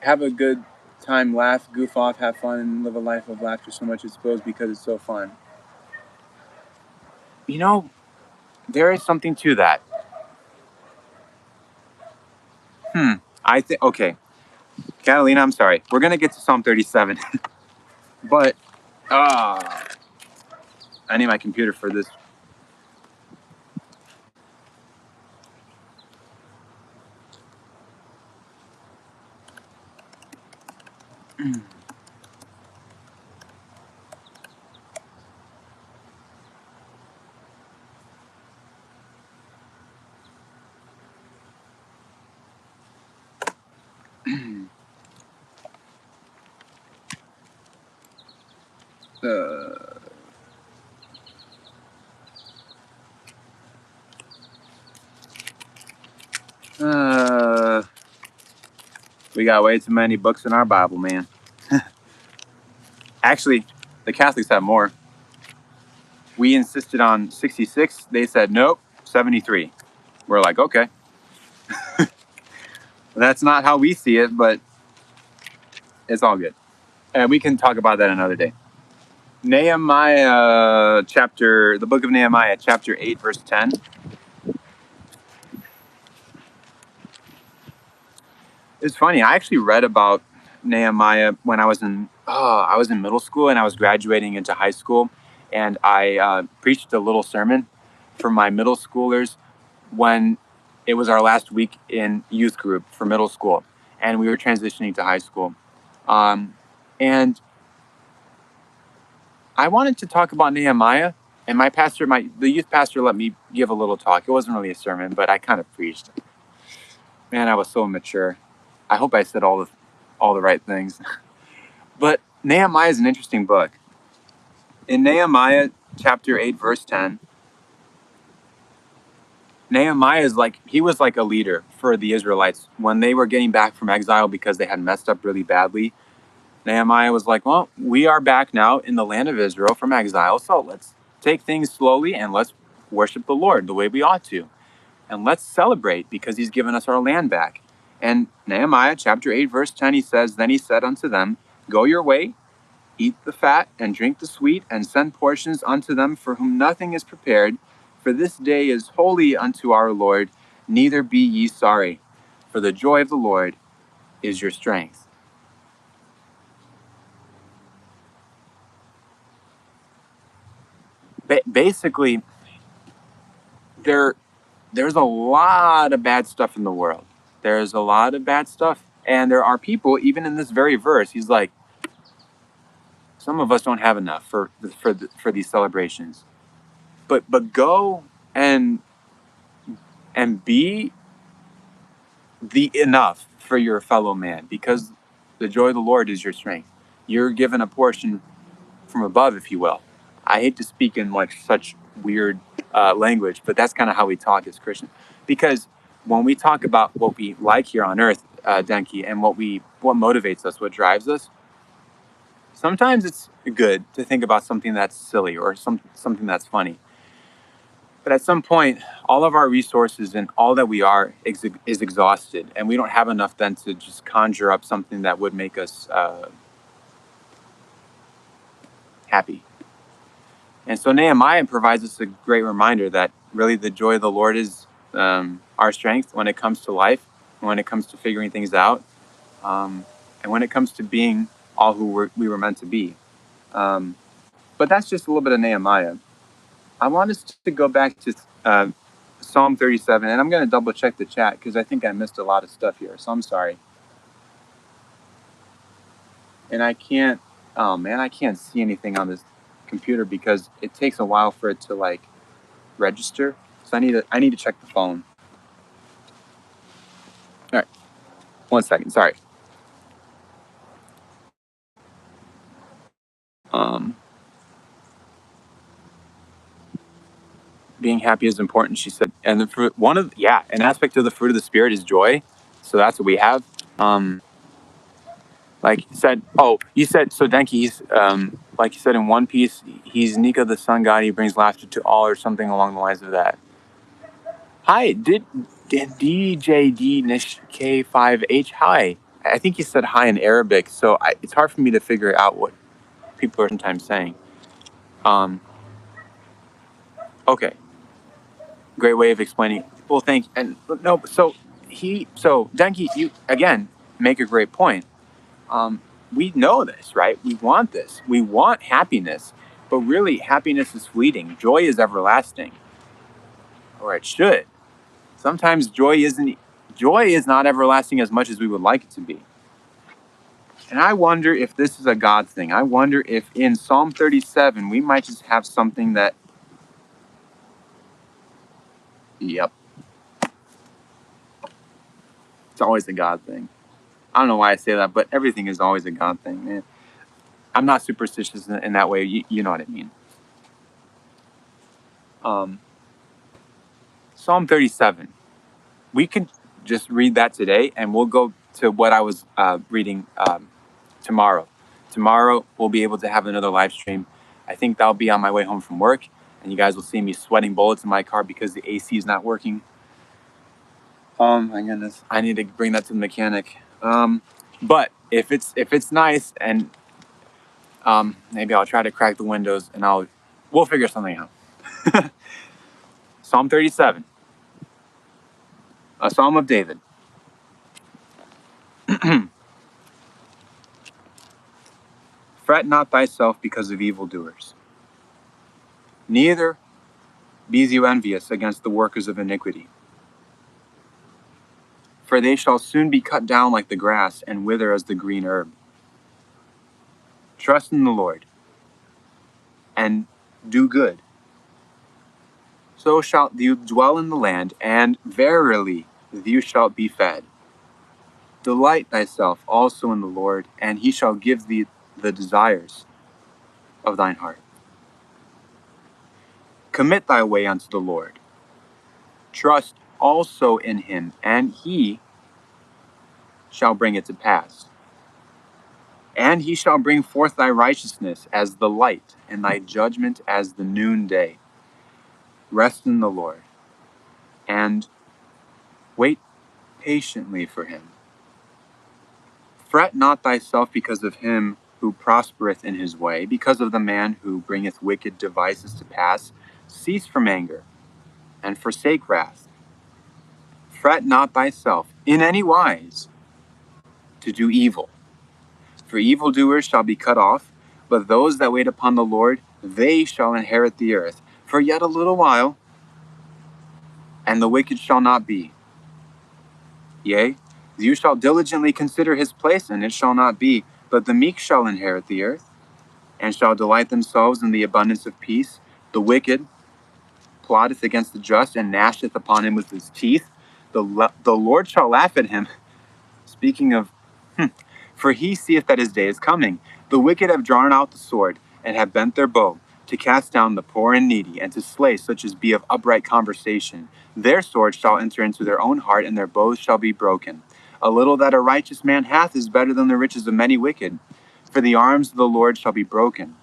have a good time, laugh, goof off, have fun, and live a life of laughter so much it spills because it's so fun. You know, there is something to that. Hmm. I think okay, Catalina, I'm sorry. We're gonna get to Psalm 37, but ah, I need my computer for this. Uh, uh, we got way too many books in our Bible, man. Actually, the Catholics have more. We insisted on 66. They said, nope, 73. We're like, okay, that's not how we see it, but it's all good. And we can talk about that another day. The book of Nehemiah, chapter 8, verse 10. It's funny. I actually read about Nehemiah when I was in middle school and I was graduating into high school. And I preached a little sermon for my middle schoolers when it was our last week in youth group for middle school, and we were transitioning to high school. Um, and I wanted to talk about Nehemiah, and the youth pastor let me give a little talk. It wasn't really a sermon, but I kind of preached. Man, I was so immature. I hope I said all the right things. But Nehemiah is an interesting book. In Nehemiah chapter 8, verse 10, Nehemiah is like, he was like a leader for the Israelites when they were getting back from exile because they had messed up really badly. Nehemiah was like, well, we are back now in the land of Israel from exile, so let's take things slowly and let's worship the Lord the way we ought to. And let's celebrate because he's given us our land back. And Nehemiah chapter 8, verse 10, he says, then he said unto them, go your way, eat the fat and drink the sweet, and send portions unto them for whom nothing is prepared. For this day is holy unto our Lord, neither be ye sorry. For the joy of the Lord is your strength. Basically, there's a lot of bad stuff in the world. There's a lot of bad stuff. And there are people, even in this very verse, he's like, some of us don't have enough for these celebrations. But go and be the enough for your fellow man, because the joy of the Lord is your strength. You're given a portion from above, if you will. I hate to speak in like such weird language, but that's kind of how we talk as Christians. Because when we talk about what we like here on earth, Denki, and what motivates us, what drives us, sometimes it's good to think about something that's silly or something that's funny. But at some point, all of our resources and all that we are is exhausted, and we don't have enough then to just conjure up something that would make us happy. And so Nehemiah provides us a great reminder that really the joy of the Lord is our strength when it comes to life, when it comes to figuring things out, and when it comes to being all who we were meant to be. But that's just a little bit of Nehemiah. I want us to go back to Psalm 37, and I'm going to double check the chat because I think I missed a lot of stuff here. So I'm sorry. And I can't, oh man, I can't see anything on this computer because it takes a while for it to like register. So I need to check the phone. All right, 1 second. Sorry. Um, being happy is important, she said. And the fruit, an aspect of the fruit of the spirit is joy. So that's what we have. Like you said, you said, so Denki, he's, like you said in One Piece, he's Nika the sun god, he brings laughter to all, or something along the lines of that. Hi, did DJD Nish K5H, hi. I think he said hi in Arabic, so it's hard for me to figure out what people are sometimes saying. Okay, great way of explaining. Well, thank, and no, so Denki, you, again, make a great point. We know this, right? We want this. We want happiness, but really, happiness is fleeting. Joy is everlasting, or it should. Sometimes joy isn't. Joy is not everlasting as much as we would like it to be. And I wonder if this is a God thing. I wonder if in Psalm 37 we might just have something that. Yep, it's always a God thing. I don't know why I say that, but everything is always a God thing, man. I'm not superstitious in that way. You know what I mean. Um, Psalm 37. We could just read that today, and we'll go to what I was reading tomorrow. Tomorrow, we'll be able to have another live stream. I think that'll be on my way home from work, and you guys will see me sweating bullets in my car because the AC is not working. Oh my goodness, I need to bring that to the mechanic. But if it's nice, and maybe I'll try to crack the windows, and we'll figure something out. Psalm 37, a Psalm of David. Fret not thyself because of evildoers, neither be you envious against the workers of iniquity. For they shall soon be cut down like the grass and wither as the green herb. Trust in the Lord and do good. So shalt thou dwell in the land, and verily thou shalt be fed. Delight thyself also in the Lord, and he shall give thee the desires of thine heart. Commit thy way unto the Lord. Trust also in him, and he shall bring it to pass. And he shall bring forth thy righteousness as the light, and thy judgment as the noonday. Rest in the Lord, and wait patiently for him. Fret not thyself because of him who prospereth in his way, because of the man who bringeth wicked devices to pass. Cease from anger, and forsake wrath. Fret not thyself in any wise to do evil, for evildoers shall be cut off, but those that wait upon the Lord, they shall inherit the earth. For yet a little while, and the wicked shall not be. Yea, you shall diligently consider his place, and it shall not be. But the meek shall inherit the earth, and shall delight themselves in the abundance of peace. The wicked plotteth against the just, and gnasheth upon him with his teeth. The Lord shall laugh at him. Speaking of, for he seeth that his day is coming. The wicked have drawn out the sword, and have bent their bow, to cast down the poor and needy, and to slay such as be of upright conversation. Their sword shall enter into their own heart, and their bows shall be broken. A little that a righteous man hath is better than the riches of many wicked. For the arms of the Lord shall be broken,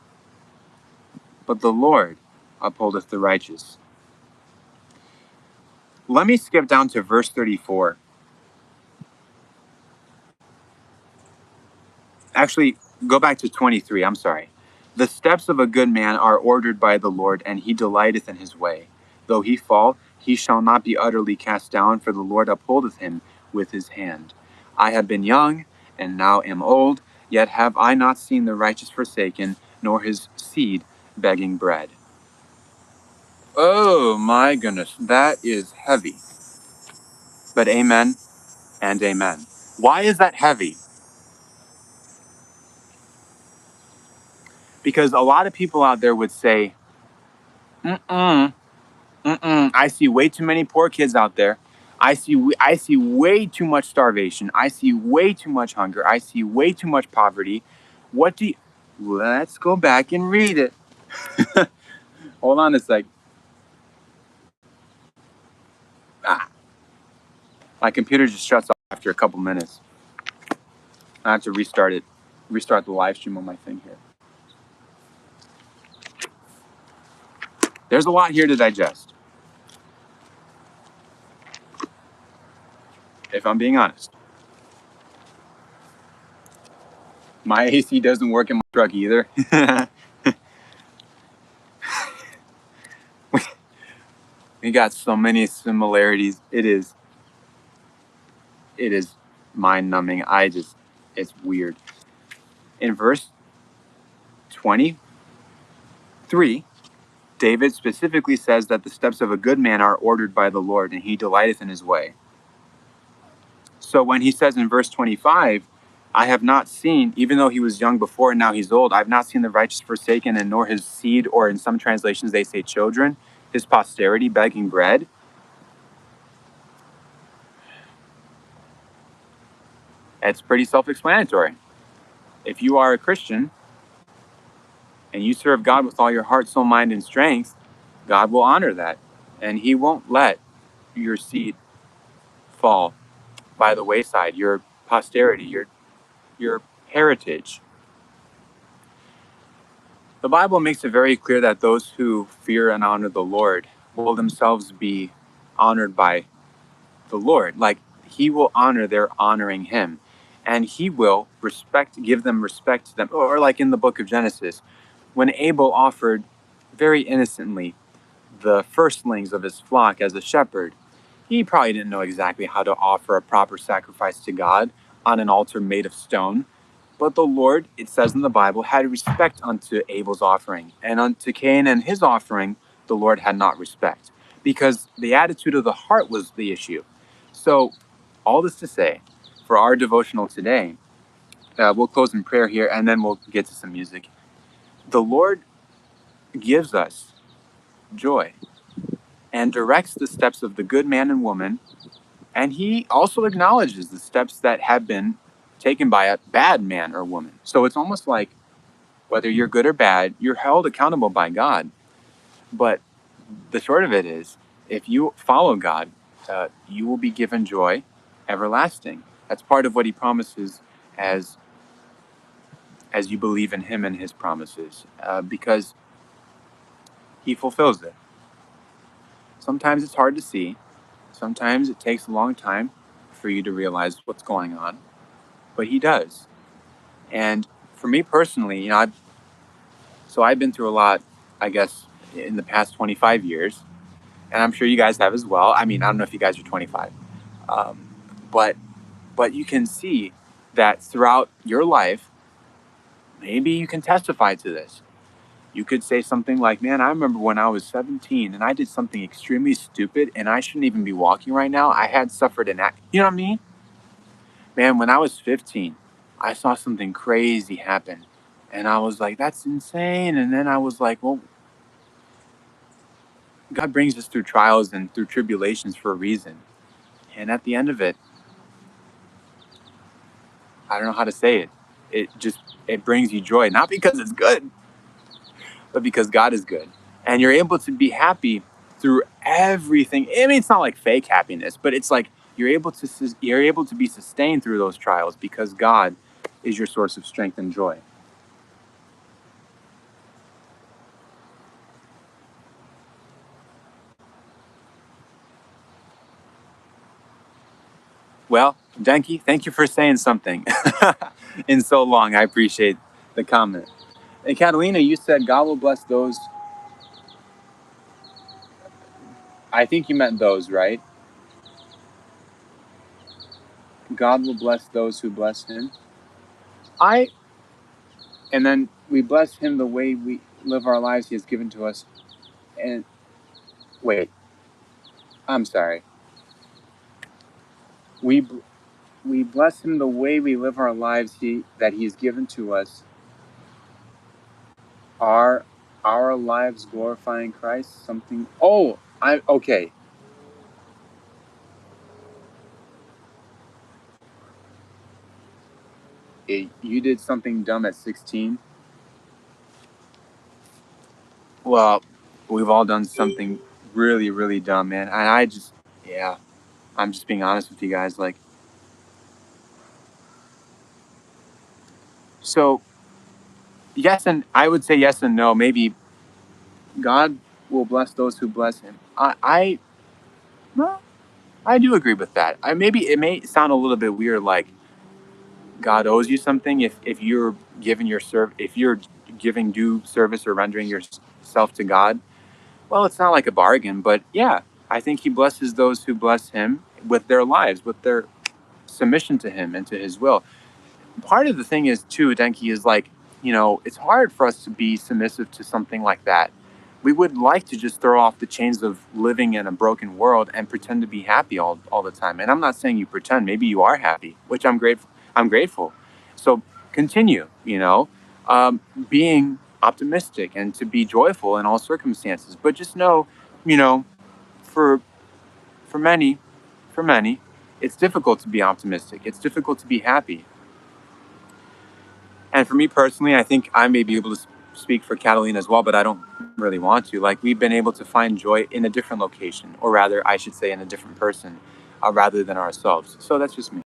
but the Lord upholdeth the righteous. Let me skip down to verse 34. Actually, go back to 23. I'm sorry. The steps of a good man are ordered by the Lord, and he delighteth in his way. Though he fall, he shall not be utterly cast down, for the Lord upholdeth him with his hand. I have been young, and now am old, yet have I not seen the righteous forsaken, nor his seed begging bread. Oh my goodness, that is heavy. But amen and amen. Why is that heavy? Because a lot of people out there would say, mm-mm, mm-mm, I see way too many poor kids out there. I see way too much starvation. I see way too much hunger. I see way too much poverty. What do you... Let's go back and read it. Hold on a sec. My computer just shuts off after a couple minutes. I have to restart it. Restart the live stream on my thing here. There's a lot here to digest, if I'm being honest. My AC doesn't work in my truck either. We got so many similarities. It is mind numbing. It's weird. In verse 23, David specifically says that the steps of a good man are ordered by the Lord, and he delighteth in his way. So when he says in verse 25, I have not seen, even though he was young before and now he's old, I've not seen the righteous forsaken, and nor his seed, or in some translations they say children, his posterity begging bread. It's pretty self-explanatory. If you are a Christian and you serve God with all your heart, soul, mind, and strength, God will honor that. And he won't let your seed fall by the wayside, your posterity, your heritage. The Bible makes it very clear that those who fear and honor the Lord will themselves be honored by the Lord. Like, he will honor their honoring him. And he will give them respect to them. Or like in the book of Genesis, when Abel offered very innocently the firstlings of his flock as a shepherd, he probably didn't know exactly how to offer a proper sacrifice to God on an altar made of stone. But the Lord, it says in the Bible, had respect unto Abel's offering, and unto Cain and his offering, the Lord had not respect, because the attitude of the heart was the issue. So, all this to say, for our devotional today, we'll close in prayer here, and then we'll get to some music. The Lord gives us joy and directs the steps of the good man and woman, and he also acknowledges the steps that have been taken by a bad man or woman. So it's almost like whether you're good or bad, you're held accountable by God. But the short of it is, if you follow God, you will be given joy everlasting. That's part of what He promises as as you believe in Him and His promises, because He fulfills it. Sometimes it's hard to see. Sometimes it takes a long time for you to realize what's going on, but He does. And for me personally, I've been through a lot, I guess, in the past 25 years, and I'm sure you guys have as well. I mean, I don't know if you guys are 25, um, but you can see that throughout your life, maybe you can testify to this. You could say something like, "Man, I remember when I was 17 and I did something extremely stupid, and I shouldn't even be walking right now. I had suffered an act." You know what I mean? Man, when I was 15, I saw something crazy happen, and I was like, "That's insane." And then I was like, "Well, God brings us through trials and through tribulations for a reason." And at the end of it, I don't know how to say it. It brings you joy, not because it's good, but because God is good. And you're able to be happy through everything. I mean, it's not like fake happiness, but it's like you're able to be sustained through those trials because God is your source of strength and joy. Well, Denki, thank you for saying something in so long. I appreciate the comment. And Catalina, you said God will bless those. I think you meant those, right? God will bless those who bless Him. I and then we bless Him the way we live our lives He has given to us. And wait, I'm sorry. We we bless Him the way we live our lives that He has given to us. Are our lives glorifying Christ? Something. Oh, I okay. You did something dumb at 16. Well, we've all done something really, really dumb, man. And yeah, I'm just being honest with you guys. Like, so yes, and I would say yes and no. Maybe God will bless those who bless Him. Well, I do agree with that. Maybe it may sound a little bit weird, like God owes you something if you're if you're giving due service or rendering yourself to God. Well, it's not like a bargain, but yeah, I think He blesses those who bless Him with their lives, with their submission to Him and to His will. Part of the thing is too, Denki, is like, it's hard for us to be submissive to something like that. We would like to just throw off the chains of living in a broken world and pretend to be happy all the time. And I'm not saying you pretend, maybe you are happy, which I'm grateful. So continue, being optimistic and to be joyful in all circumstances. But just know, you know, for for many, for many, it's difficult to be optimistic. It's difficult to be happy. And for me personally, I think I may be able to speak for Catalina as well, but I don't really want to. Like, we've been able to find joy in a different location, or rather, I should say, in a different person, rather than ourselves. So that's just me.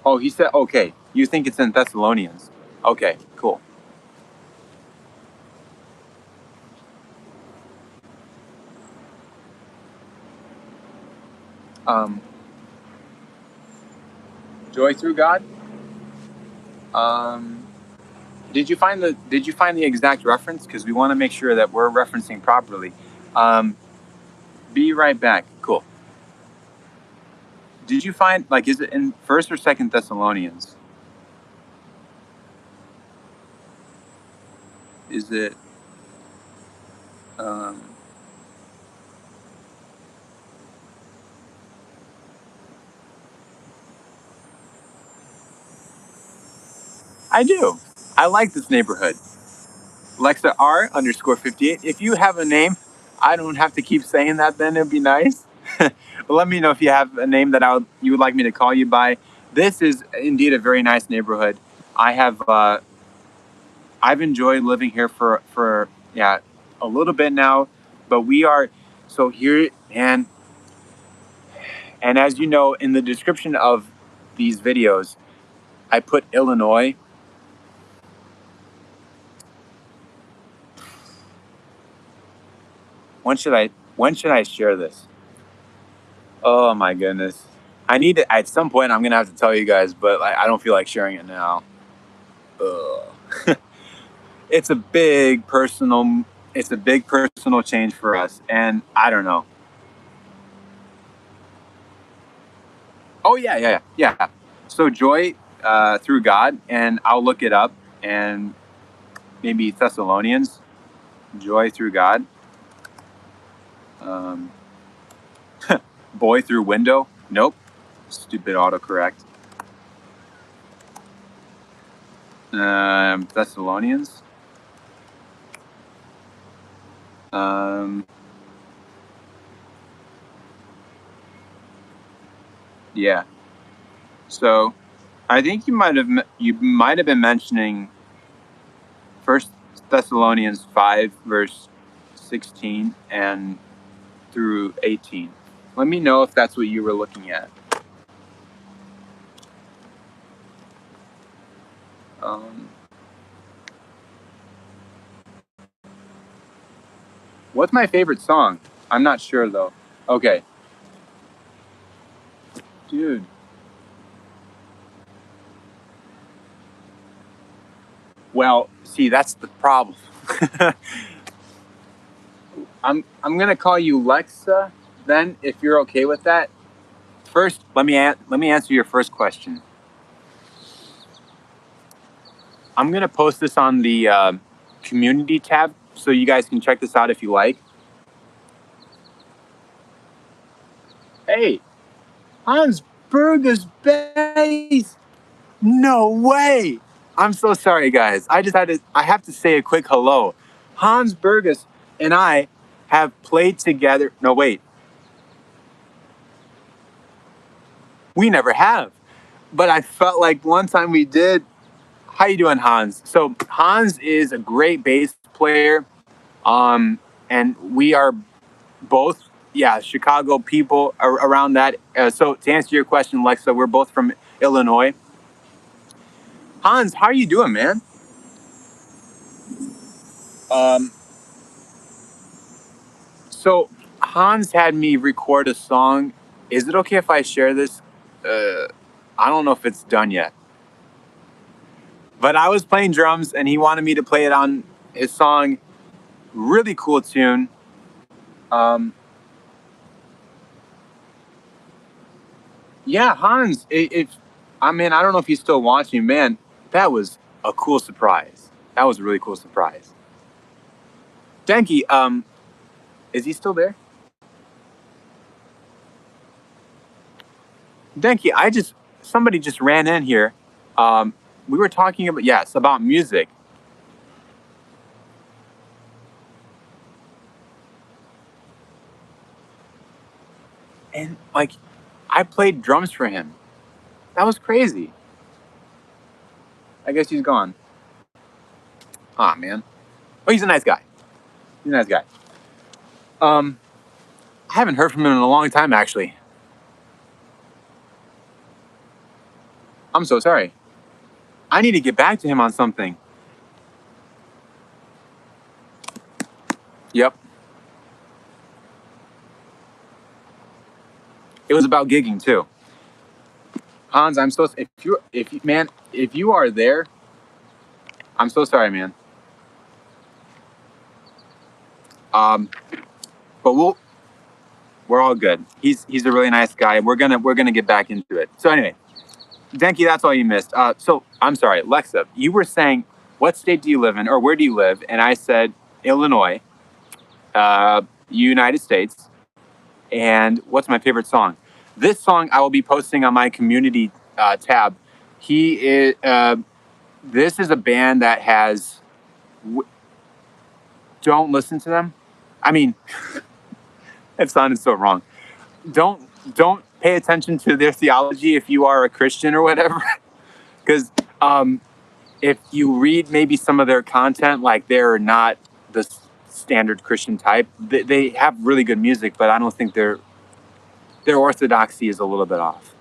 Oh, he said, okay, you think it's in Thessalonians. Okay, cool. Um, joy through God. Um, did you find the exact reference? Because we want to make sure that we're referencing properly. Um, be right back. Cool. Did you find, like, is it in First or Second Thessalonians? Is it? Um, I do. I like this neighborhood. Lexa R _58. If you have a name, I don't have to keep saying that. Then it'd be nice. Let me know if you have a name that you would like me to call you by. This is indeed a very nice neighborhood. I have I've enjoyed living here for yeah a little bit now, but we are so here and as you know in the description of these videos, I put Illinois. When should I share this? Oh my goodness. I need to at some point I'm gonna have to tell you guys, but I don't feel like sharing it now. Ugh. it's a big personal it's a big personal change for us, and I don't know. Oh yeah. So joy through God, and I'll look it up, and maybe Thessalonians, joy through God. Um, boy through window. Nope. Stupid autocorrect. Thessalonians. Um, yeah. So I think you might have been mentioning First Thessalonians 5 verse 16 and through 18. Let me know if that's what you were looking at. Um, what's my favorite song? I'm not sure though. Okay, dude. Well, see, that's the problem. I'm gonna call you Lexa then, if you're okay with that. First, let me answer your first question. I'm gonna post this on the community tab, so you guys can check this out if you like. Hey, Hans Burger's base. No way. I'm so sorry, guys. I have to say a quick hello. Hans Burgess and I have played together. No, wait. We never have. But I felt like one time we did. How you doing, Hans? So Hans is a great bass player. And we are both, yeah, Chicago people around that. So to answer your question, Lexa, we're both from Illinois. Hans, how are you doing, man? Um, so Hans had me record a song. Is it okay if I share this? Uh, I don't know if it's done yet, but I was playing drums and he wanted me to play it on his song. Really cool tune. Um, yeah, Hans. I mean, I don't know if he's still watching. Man, that was a cool surprise. That was a really cool surprise. Denki, is he still there? Denki, somebody just ran in here. Um, we were talking about, yes, about music. And like, I played drums for him. That was crazy. I guess he's gone. Ah, man. Oh, he's a nice guy. He's a nice guy. Um, I haven't heard from him in a long time, actually. I'm so sorry. I need to get back to him on something. Yep. It was about gigging too. Hans, I'm so if you are there, I'm so sorry, man. Um, but we're all good. He's a really nice guy. We're gonna get back into it. So anyway, Denki, that's all you missed. So I'm sorry, Lexa, you were saying what state do you live in, or where do you live? And I said Illinois, United States. And what's my favorite song? This song I will be posting on my community tab. He is. This is a band that has. Don't listen to them. I mean, it sounded so wrong. Don't don't pay attention to their theology if you are a Christian or whatever, because um, if you read maybe some of their content, like they're not the standard Christian type. They have really good music, but I don't think their orthodoxy is a little bit off.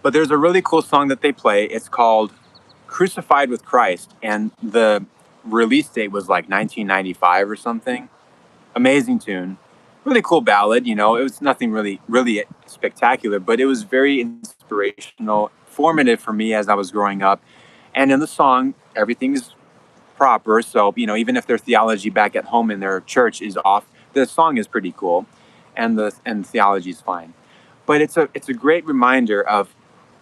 But there's a really cool song that they play. It's called "Crucified with Christ," and the release date was like 1995 or something. Amazing tune, really cool ballad. You know, it was nothing really spectacular, but it was very inspirational, formative for me as I was growing up. And in the song, everything is proper. So, you know, even if their theology back at home in their church is off, the song is pretty cool, and the theology is fine. But it's a great reminder of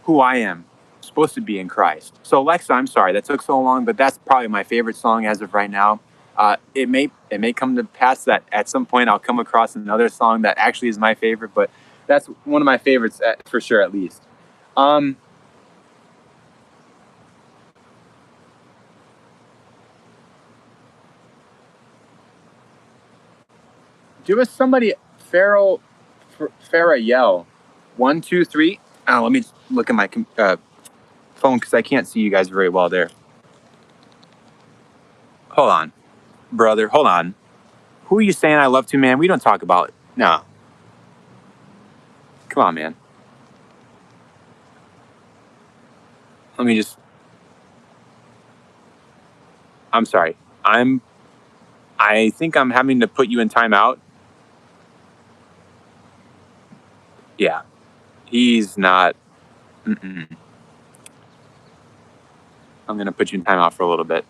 who I am supposed to be in Christ. So, Alexa, I'm sorry that took so long, but that's probably my favorite song as of right now. It may come to pass that at some point I'll come across another song that actually is my favorite, but that's one of my favorites for sure, at least. Um, Give us somebody, Farrell, Farrah yell. 1, 2, 3. Let me look at my phone because I can't see you guys very well there. Hold on, brother. Hold on. Who are you saying I love to, man? We don't talk about it. No. Come on, man. Let me just. I'm sorry. I think I'm having to put you in timeout. Yeah. He's not. Mm-mm. I'm gonna put you in timeout for a little bit.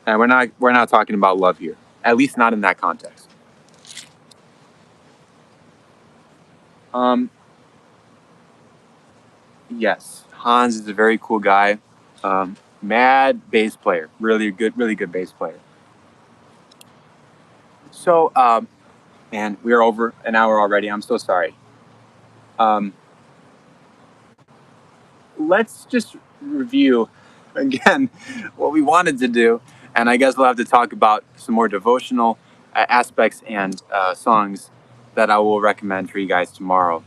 And we're not talking about love here. At least not in that context. Um. Yes, Hans is a very cool guy. Mad bass player, really good bass player. So, man, we are over an hour already. I'm so sorry. Um, let's just review again what we wanted to do, and I guess we'll have to talk about some more devotional aspects and songs that I will recommend for you guys tomorrow.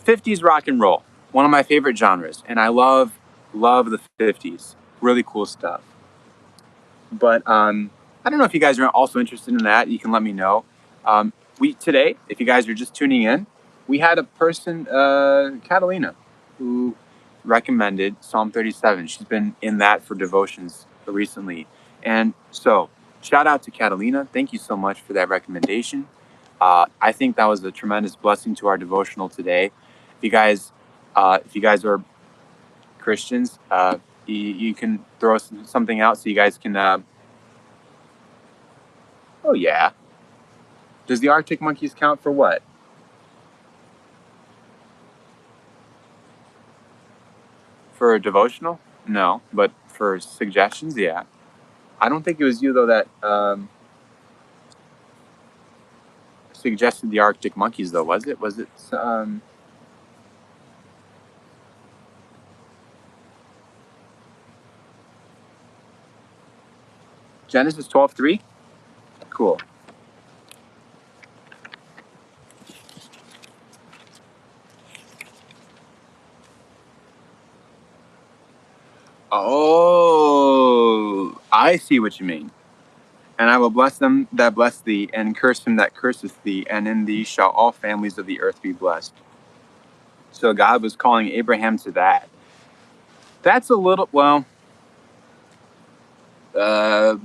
50s rock and roll, one of my favorite genres, and I love the 50s. Really cool stuff. But I don't know if you guys are also interested in that. You can let me know. We today, if you guys are just tuning in, we had a person, Catalina, who recommended Psalm 37. She's been in that for devotions recently, and so shout out to Catalina. Thank you so much for that recommendation. I think that was a tremendous blessing to our devotional today. If you guys are Christians, you can throw something out so you guys can. Oh yeah. Does the Arctic Monkeys count for what? For a devotional? No, but for suggestions, yeah. I don't think it was you though that suggested the Arctic Monkeys though, was it? Was it Genesis 12:3? Cool. Oh, I see what you mean. And I will bless them that bless thee, and curse him that curseth thee, and in thee shall all families of the earth be blessed. So God was calling Abraham to that. That's a little well. Uh,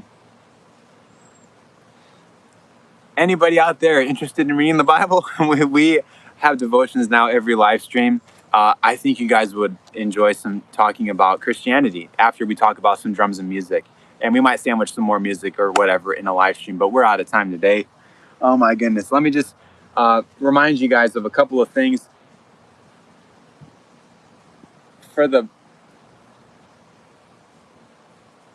Anybody out there interested in reading the Bible? We have devotions now every live stream. I think you guys would enjoy some talking about Christianity after we talk about some drums and music. And we might sandwich some more music or whatever in a live stream, but we're out of time today. Oh my goodness. Let me just remind you guys of a couple of things for the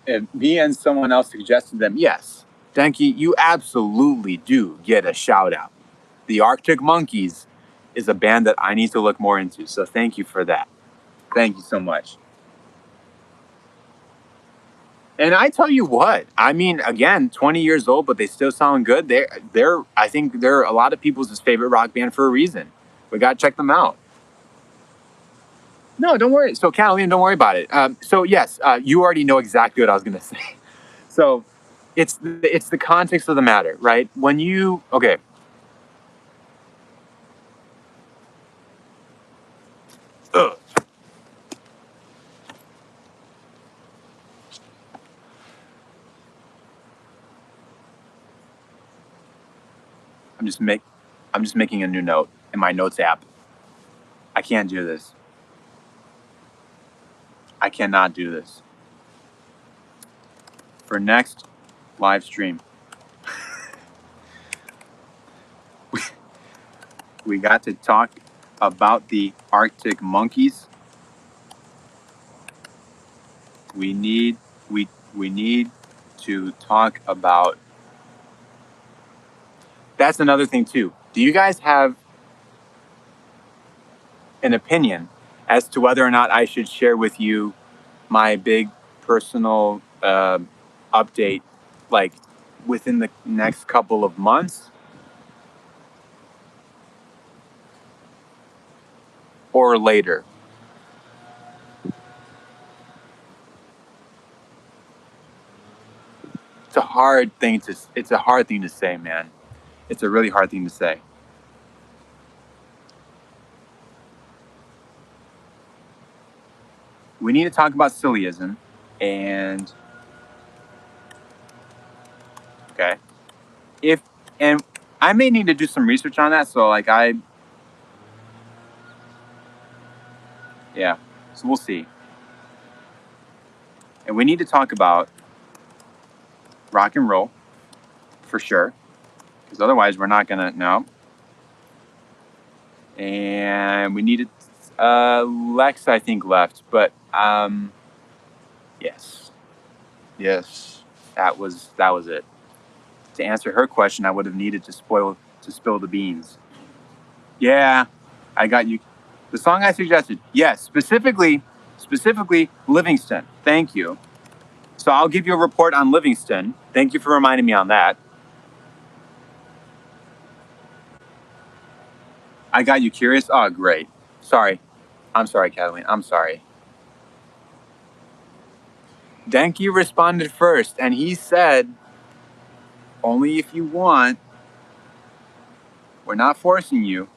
if me and someone else suggested them. Yes, Denki, you absolutely do get a shout out. The Arctic Monkeys is a band that I need to look more into. So thank you for that. Thank you so much. And I tell you what, I mean, again, 20 years old, but they still sound good. I think they're a lot of people's favorite rock band for a reason. We got to check them out. No, don't worry. So, Catalina, don't worry about it. So, yes, you already know exactly what I was going to say. So, it's the context of the matter, right? When you okay, ugh, I'm just make, I'm just making a new note in my notes app. I can't do this. I cannot do this for next live stream. We got to talk about the Arctic monkeys. We need we need to talk about. That's another thing too. Do you guys have an opinion as to whether or not I should share with you my big personal update, like within the next couple of months or later? It's a hard thing to say, man. It's a really hard thing to say. We need to talk about sillyism and okay. If and I may need to do some research on that, so like yeah. So we'll see. And we need to talk about rock and roll for sure, because otherwise we're not gonna know. And we needed Lex, I think, left, but yes, yes, that was it. To answer her question, I would have needed to spill the beans. Yeah, I got you. The song I suggested, yes, specifically Livingston. Thank you. So I'll give you a report on Livingston. Thank you for reminding me on that. I got you curious. Oh, great. Sorry. I'm sorry, Catalina. I'm sorry. Denki responded first, and he said, only if you want. We're not forcing you.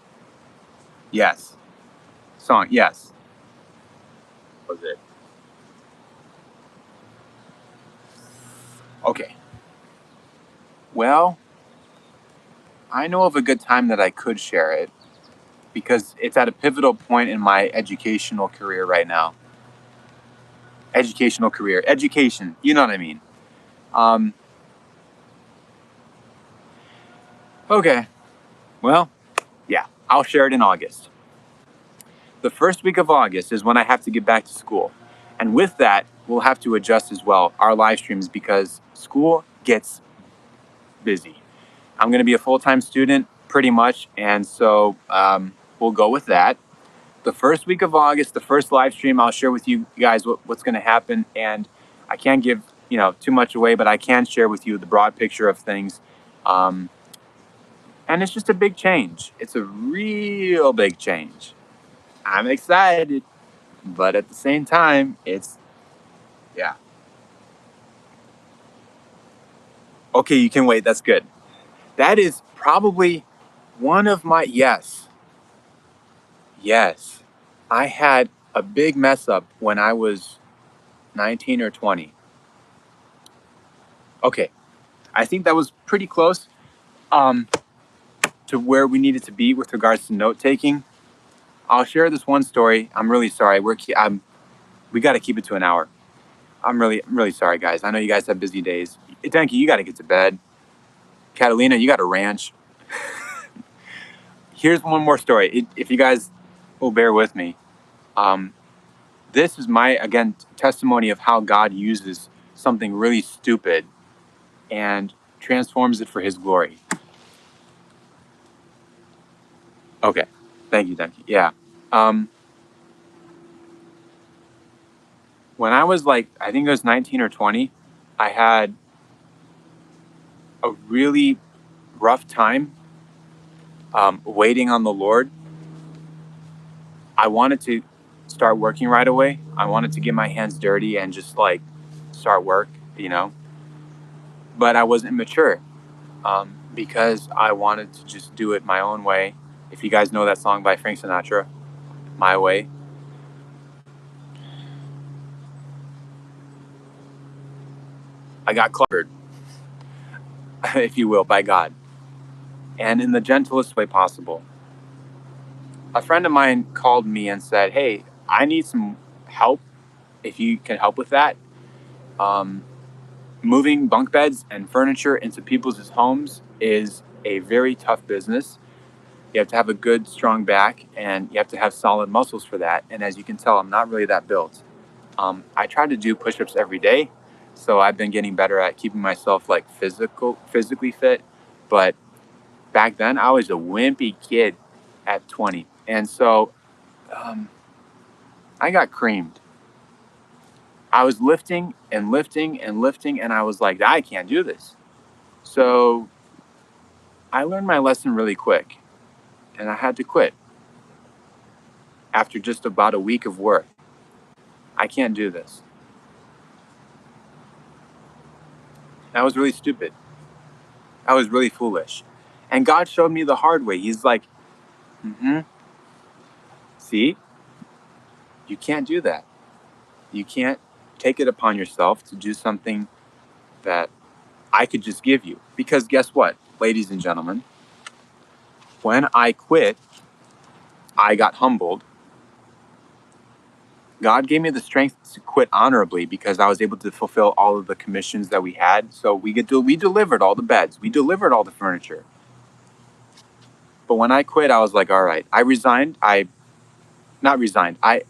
Yes. Song, yes. Was it? Okay. Well, I know of a good time that I could share it because it's at a pivotal point in my educational career right now. Educational career. Education. You know what I mean. Um, okay. Well, yeah. I'll share it in August. The first week of August is when I have to get back to school. And with that, we'll have to adjust as well our live streams because school gets busy. I'm going to be a full time student pretty much. And so we'll go with that. The first week of August, the first live stream, I'll share with you guys what's going to happen. And I can't give too much away, but I can share with you the broad picture of things. Um, and it's just a big change. It's a real big change. I'm excited, but at the same time, yeah. Okay, you can wait. That's good. That is probably one of my, yes, yes. I had a big mess up when I was 19 or 20. Okay, I think that was pretty close um, to where we needed to be with regards to note taking. I'll share this one story. I'm really sorry. We got to keep it to an hour. I'm really sorry, guys. I know you guys have busy days. Thank you. You got to get to bed. Catalina, you got a ranch. Here's one more story. If you guys will bear with me, um, this is my again testimony of how God uses something really stupid and transforms it for His glory. Okay, thank you. Yeah, um, when I was like, I think it was 19 or 20. I had a really rough time waiting on the Lord. I wanted to start working right away. I wanted to get my hands dirty and just like start work, you know, but I wasn't mature because I wanted to just do it my own way. If you guys know that song by Frank Sinatra, My Way, I got clobbered, if you will, by God, and in the gentlest way possible. A friend of mine called me and said, "Hey, I need some help. If you can help with that, um, moving bunk beds and furniture into people's homes is a very tough business. You have to have a good, strong back, and you have to have solid muscles for that. And as you can tell, I'm not really that built. I try to do push-ups every day, so I've been getting better at keeping myself like physically fit. But back then, I was a wimpy kid at 20, and so um, I got creamed. I was lifting and lifting and lifting, and I was like, I can't do this. So I learned my lesson really quick, and I had to quit after just about a week of work. I can't do this. That was really stupid. I was really foolish. And God showed me the hard way. He's like, mm-hmm, see, you can't do that. You can't take it upon yourself to do something that I could just give you. Because guess what, ladies and gentlemen? When I quit, I got humbled. God gave me the strength to quit honorably because I was able to fulfill all of the commissions that we had. So we delivered all the beds, we delivered all the furniture. But when I quit, I was like, all right, I resigned. I not resigned. I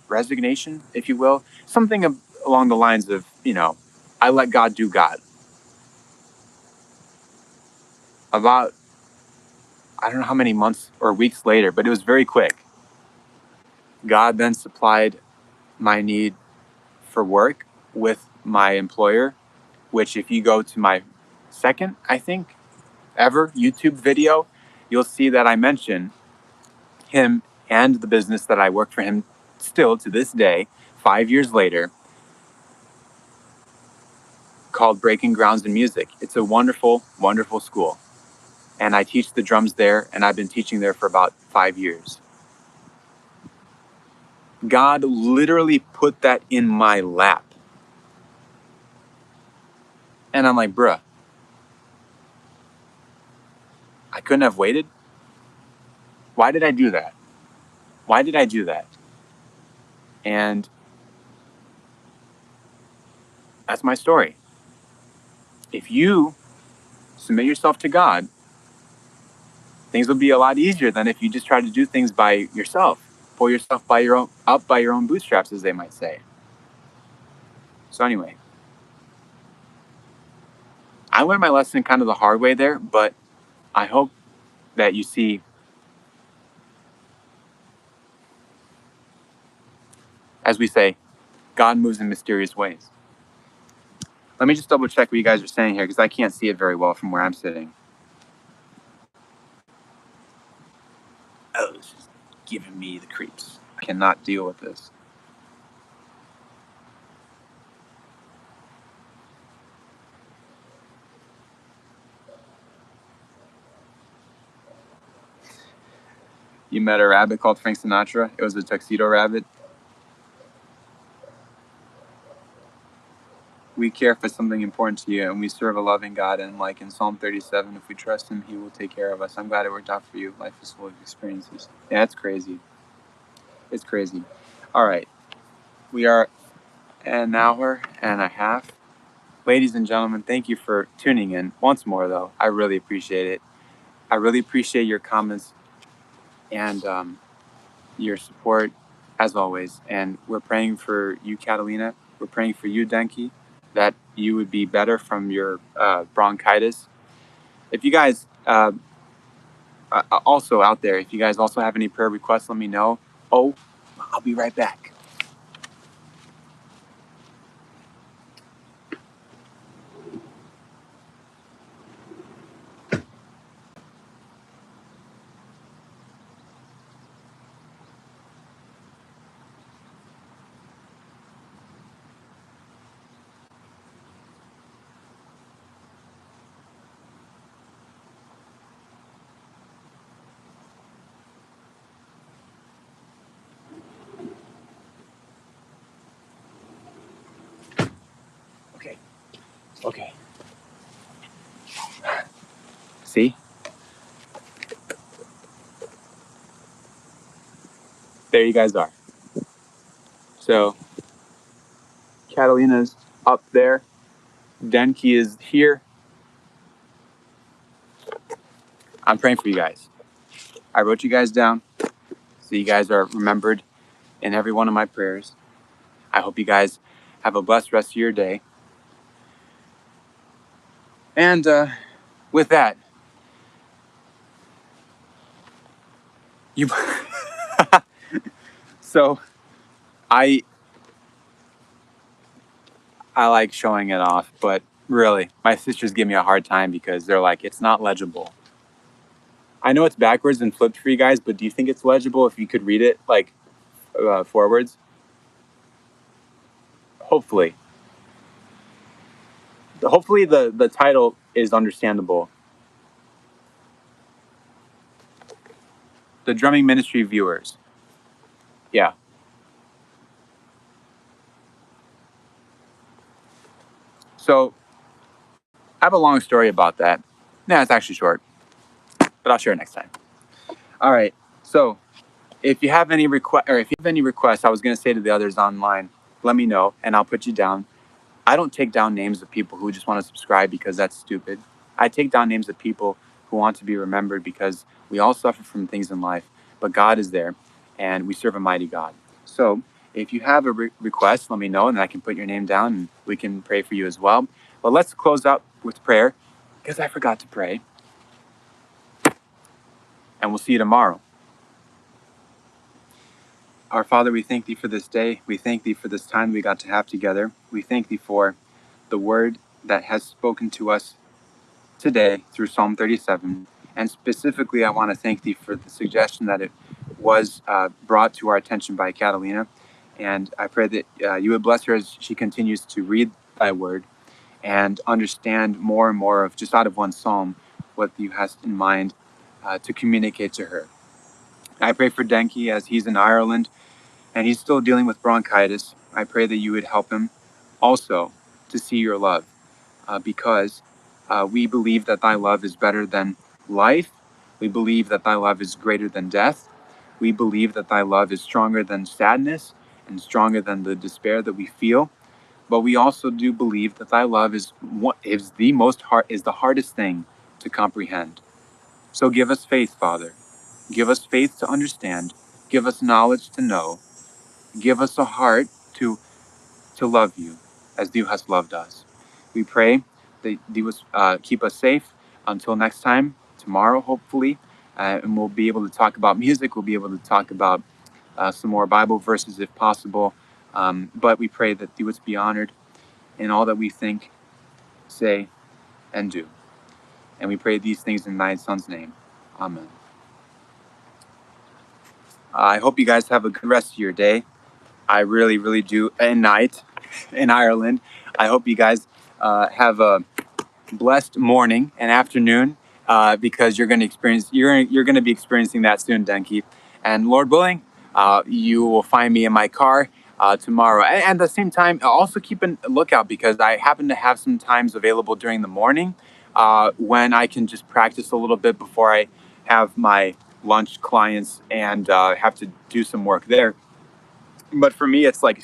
resignation, if you will, something along the lines of, I let God do God. About I don't know how many months or weeks later, but it was very quick. God then supplied my need for work with my employer, which if you go to my second, I think, ever YouTube video, you'll see that I mention him and the business that I work for him still to this day, 5 years later, called Breaking Grounds in Music. It's a wonderful, wonderful school. And I teach the drums there, and I've been teaching there for about 5 years. God literally put that in my lap. And I'm like, bruh, I couldn't have waited. Why did I do that? Why did I do that? And that's my story. If you submit yourself to God, things will be a lot easier than if you just try to do things by yourself. Pull yourself up by your own bootstraps, as they might say. So anyway, I learned my lesson kind of the hard way there, but I hope that you see, as we say, God moves in mysterious ways. Let me just double check what you guys are saying here because I can't see it very well from where I'm sitting. Oh, this is giving me the creeps. I cannot deal with this. You met a rabbit called Frank Sinatra. It was a tuxedo rabbit. We care for something important to you, and we serve a loving God. And like in Psalm 37, if we trust Him, He will take care of us. I'm glad it worked out for you. Life is full of experiences. Yeah, it's crazy. It's crazy. All right. We are an hour and a half. Ladies and gentlemen, thank you for tuning in once more, though. I really appreciate it. I really appreciate your comments and your support, as always. And we're praying for you, Catalina. We're praying for you, Denki, that you would be better from your bronchitis. If you guys also out there, if you guys also have any prayer requests, let me know. Oh, I'll be right back. See? There you guys are. So Catalina's up there. Denki is here. I'm praying for you guys. I wrote you guys down so you guys are remembered in every one of my prayers. I hope you guys have a blessed rest of your day. And with that, you. So I like showing it off, but really, my sisters give me a hard time because they're like, it's not legible. I know it's backwards and flipped for you guys, but do you think it's legible if you could read it like forwards? Hopefully. Hopefully the title is understandable. The drumming ministry viewers. Yeah. So I have a long story about that. Nah, it's actually short, but I'll share it next time. All right. So if you have any requests, I was going to say to the others online, let me know and I'll put you down. I don't take down names of people who just want to subscribe because that's stupid. I take down names of people who want to be remembered because we all suffer from things in life, but God is there and we serve a mighty God. So if you have a request, let me know and I can put your name down and we can pray for you as well. But let's close out with prayer because I forgot to pray. And we'll see you tomorrow. Our Father, we thank thee for this day. We thank thee for this time we got to have together. We thank thee for the word that has spoken to us today through Psalm 37. And specifically, I want to thank thee for the suggestion that it was brought to our attention by Catalina. And I pray that you would bless her as she continues to read thy word and understand more and more of just out of one psalm what you hast in mind to communicate to her. I pray for Denki as he's in Ireland and he's still dealing with bronchitis. I pray that you would help him also to see your love because we believe that thy love is better than life. We believe that thy love is greater than death. We believe that thy love is stronger than sadness and stronger than the despair that we feel. But we also do believe that thy love is the hardest thing to comprehend. So give us faith, Father. Give us faith to understand. Give us knowledge to know. Give us a heart to love you as thou hast loved us. We pray that thee would keep us safe until next time, tomorrow, hopefully. And we'll be able to talk about music. We'll be able to talk about some more Bible verses if possible. But we pray that thee wouldst be honored in all that we think, say, and do. And we pray these things in thy Son's name. Amen. I hope you guys have a good rest of your day. I really, really do. And night in Ireland. I hope you guys have a blessed morning and afternoon because you're going to be experiencing that soon, Denki. And Lord willing, you will find me in my car tomorrow. And at the same time, also keep a lookout because I happen to have some times available during the morning when I can just practice a little bit before I have my lunch clients and have to do some work there. But for me, it's like,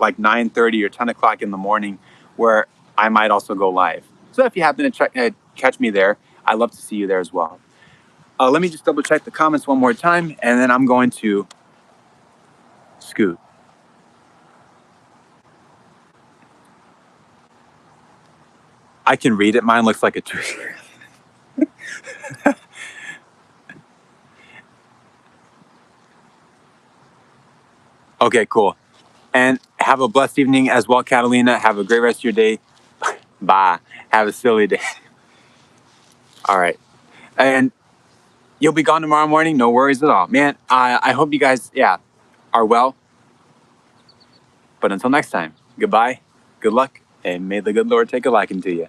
like 9:30 or 10 o'clock in the morning where I might also go live. So if you happen to catch me there, I'd love to see you there as well. Let me just double check the comments one more time, and then I'm going to scoot. I can read it. Mine looks like a tree. Okay, cool. And have a blessed evening as well, Catalina. Have a great rest of your day. Bye. Have a silly day. All right. And you'll be gone tomorrow morning. No worries at all. Man, I hope you guys, are well. But until next time, goodbye, good luck, and may the good Lord take a liking to you.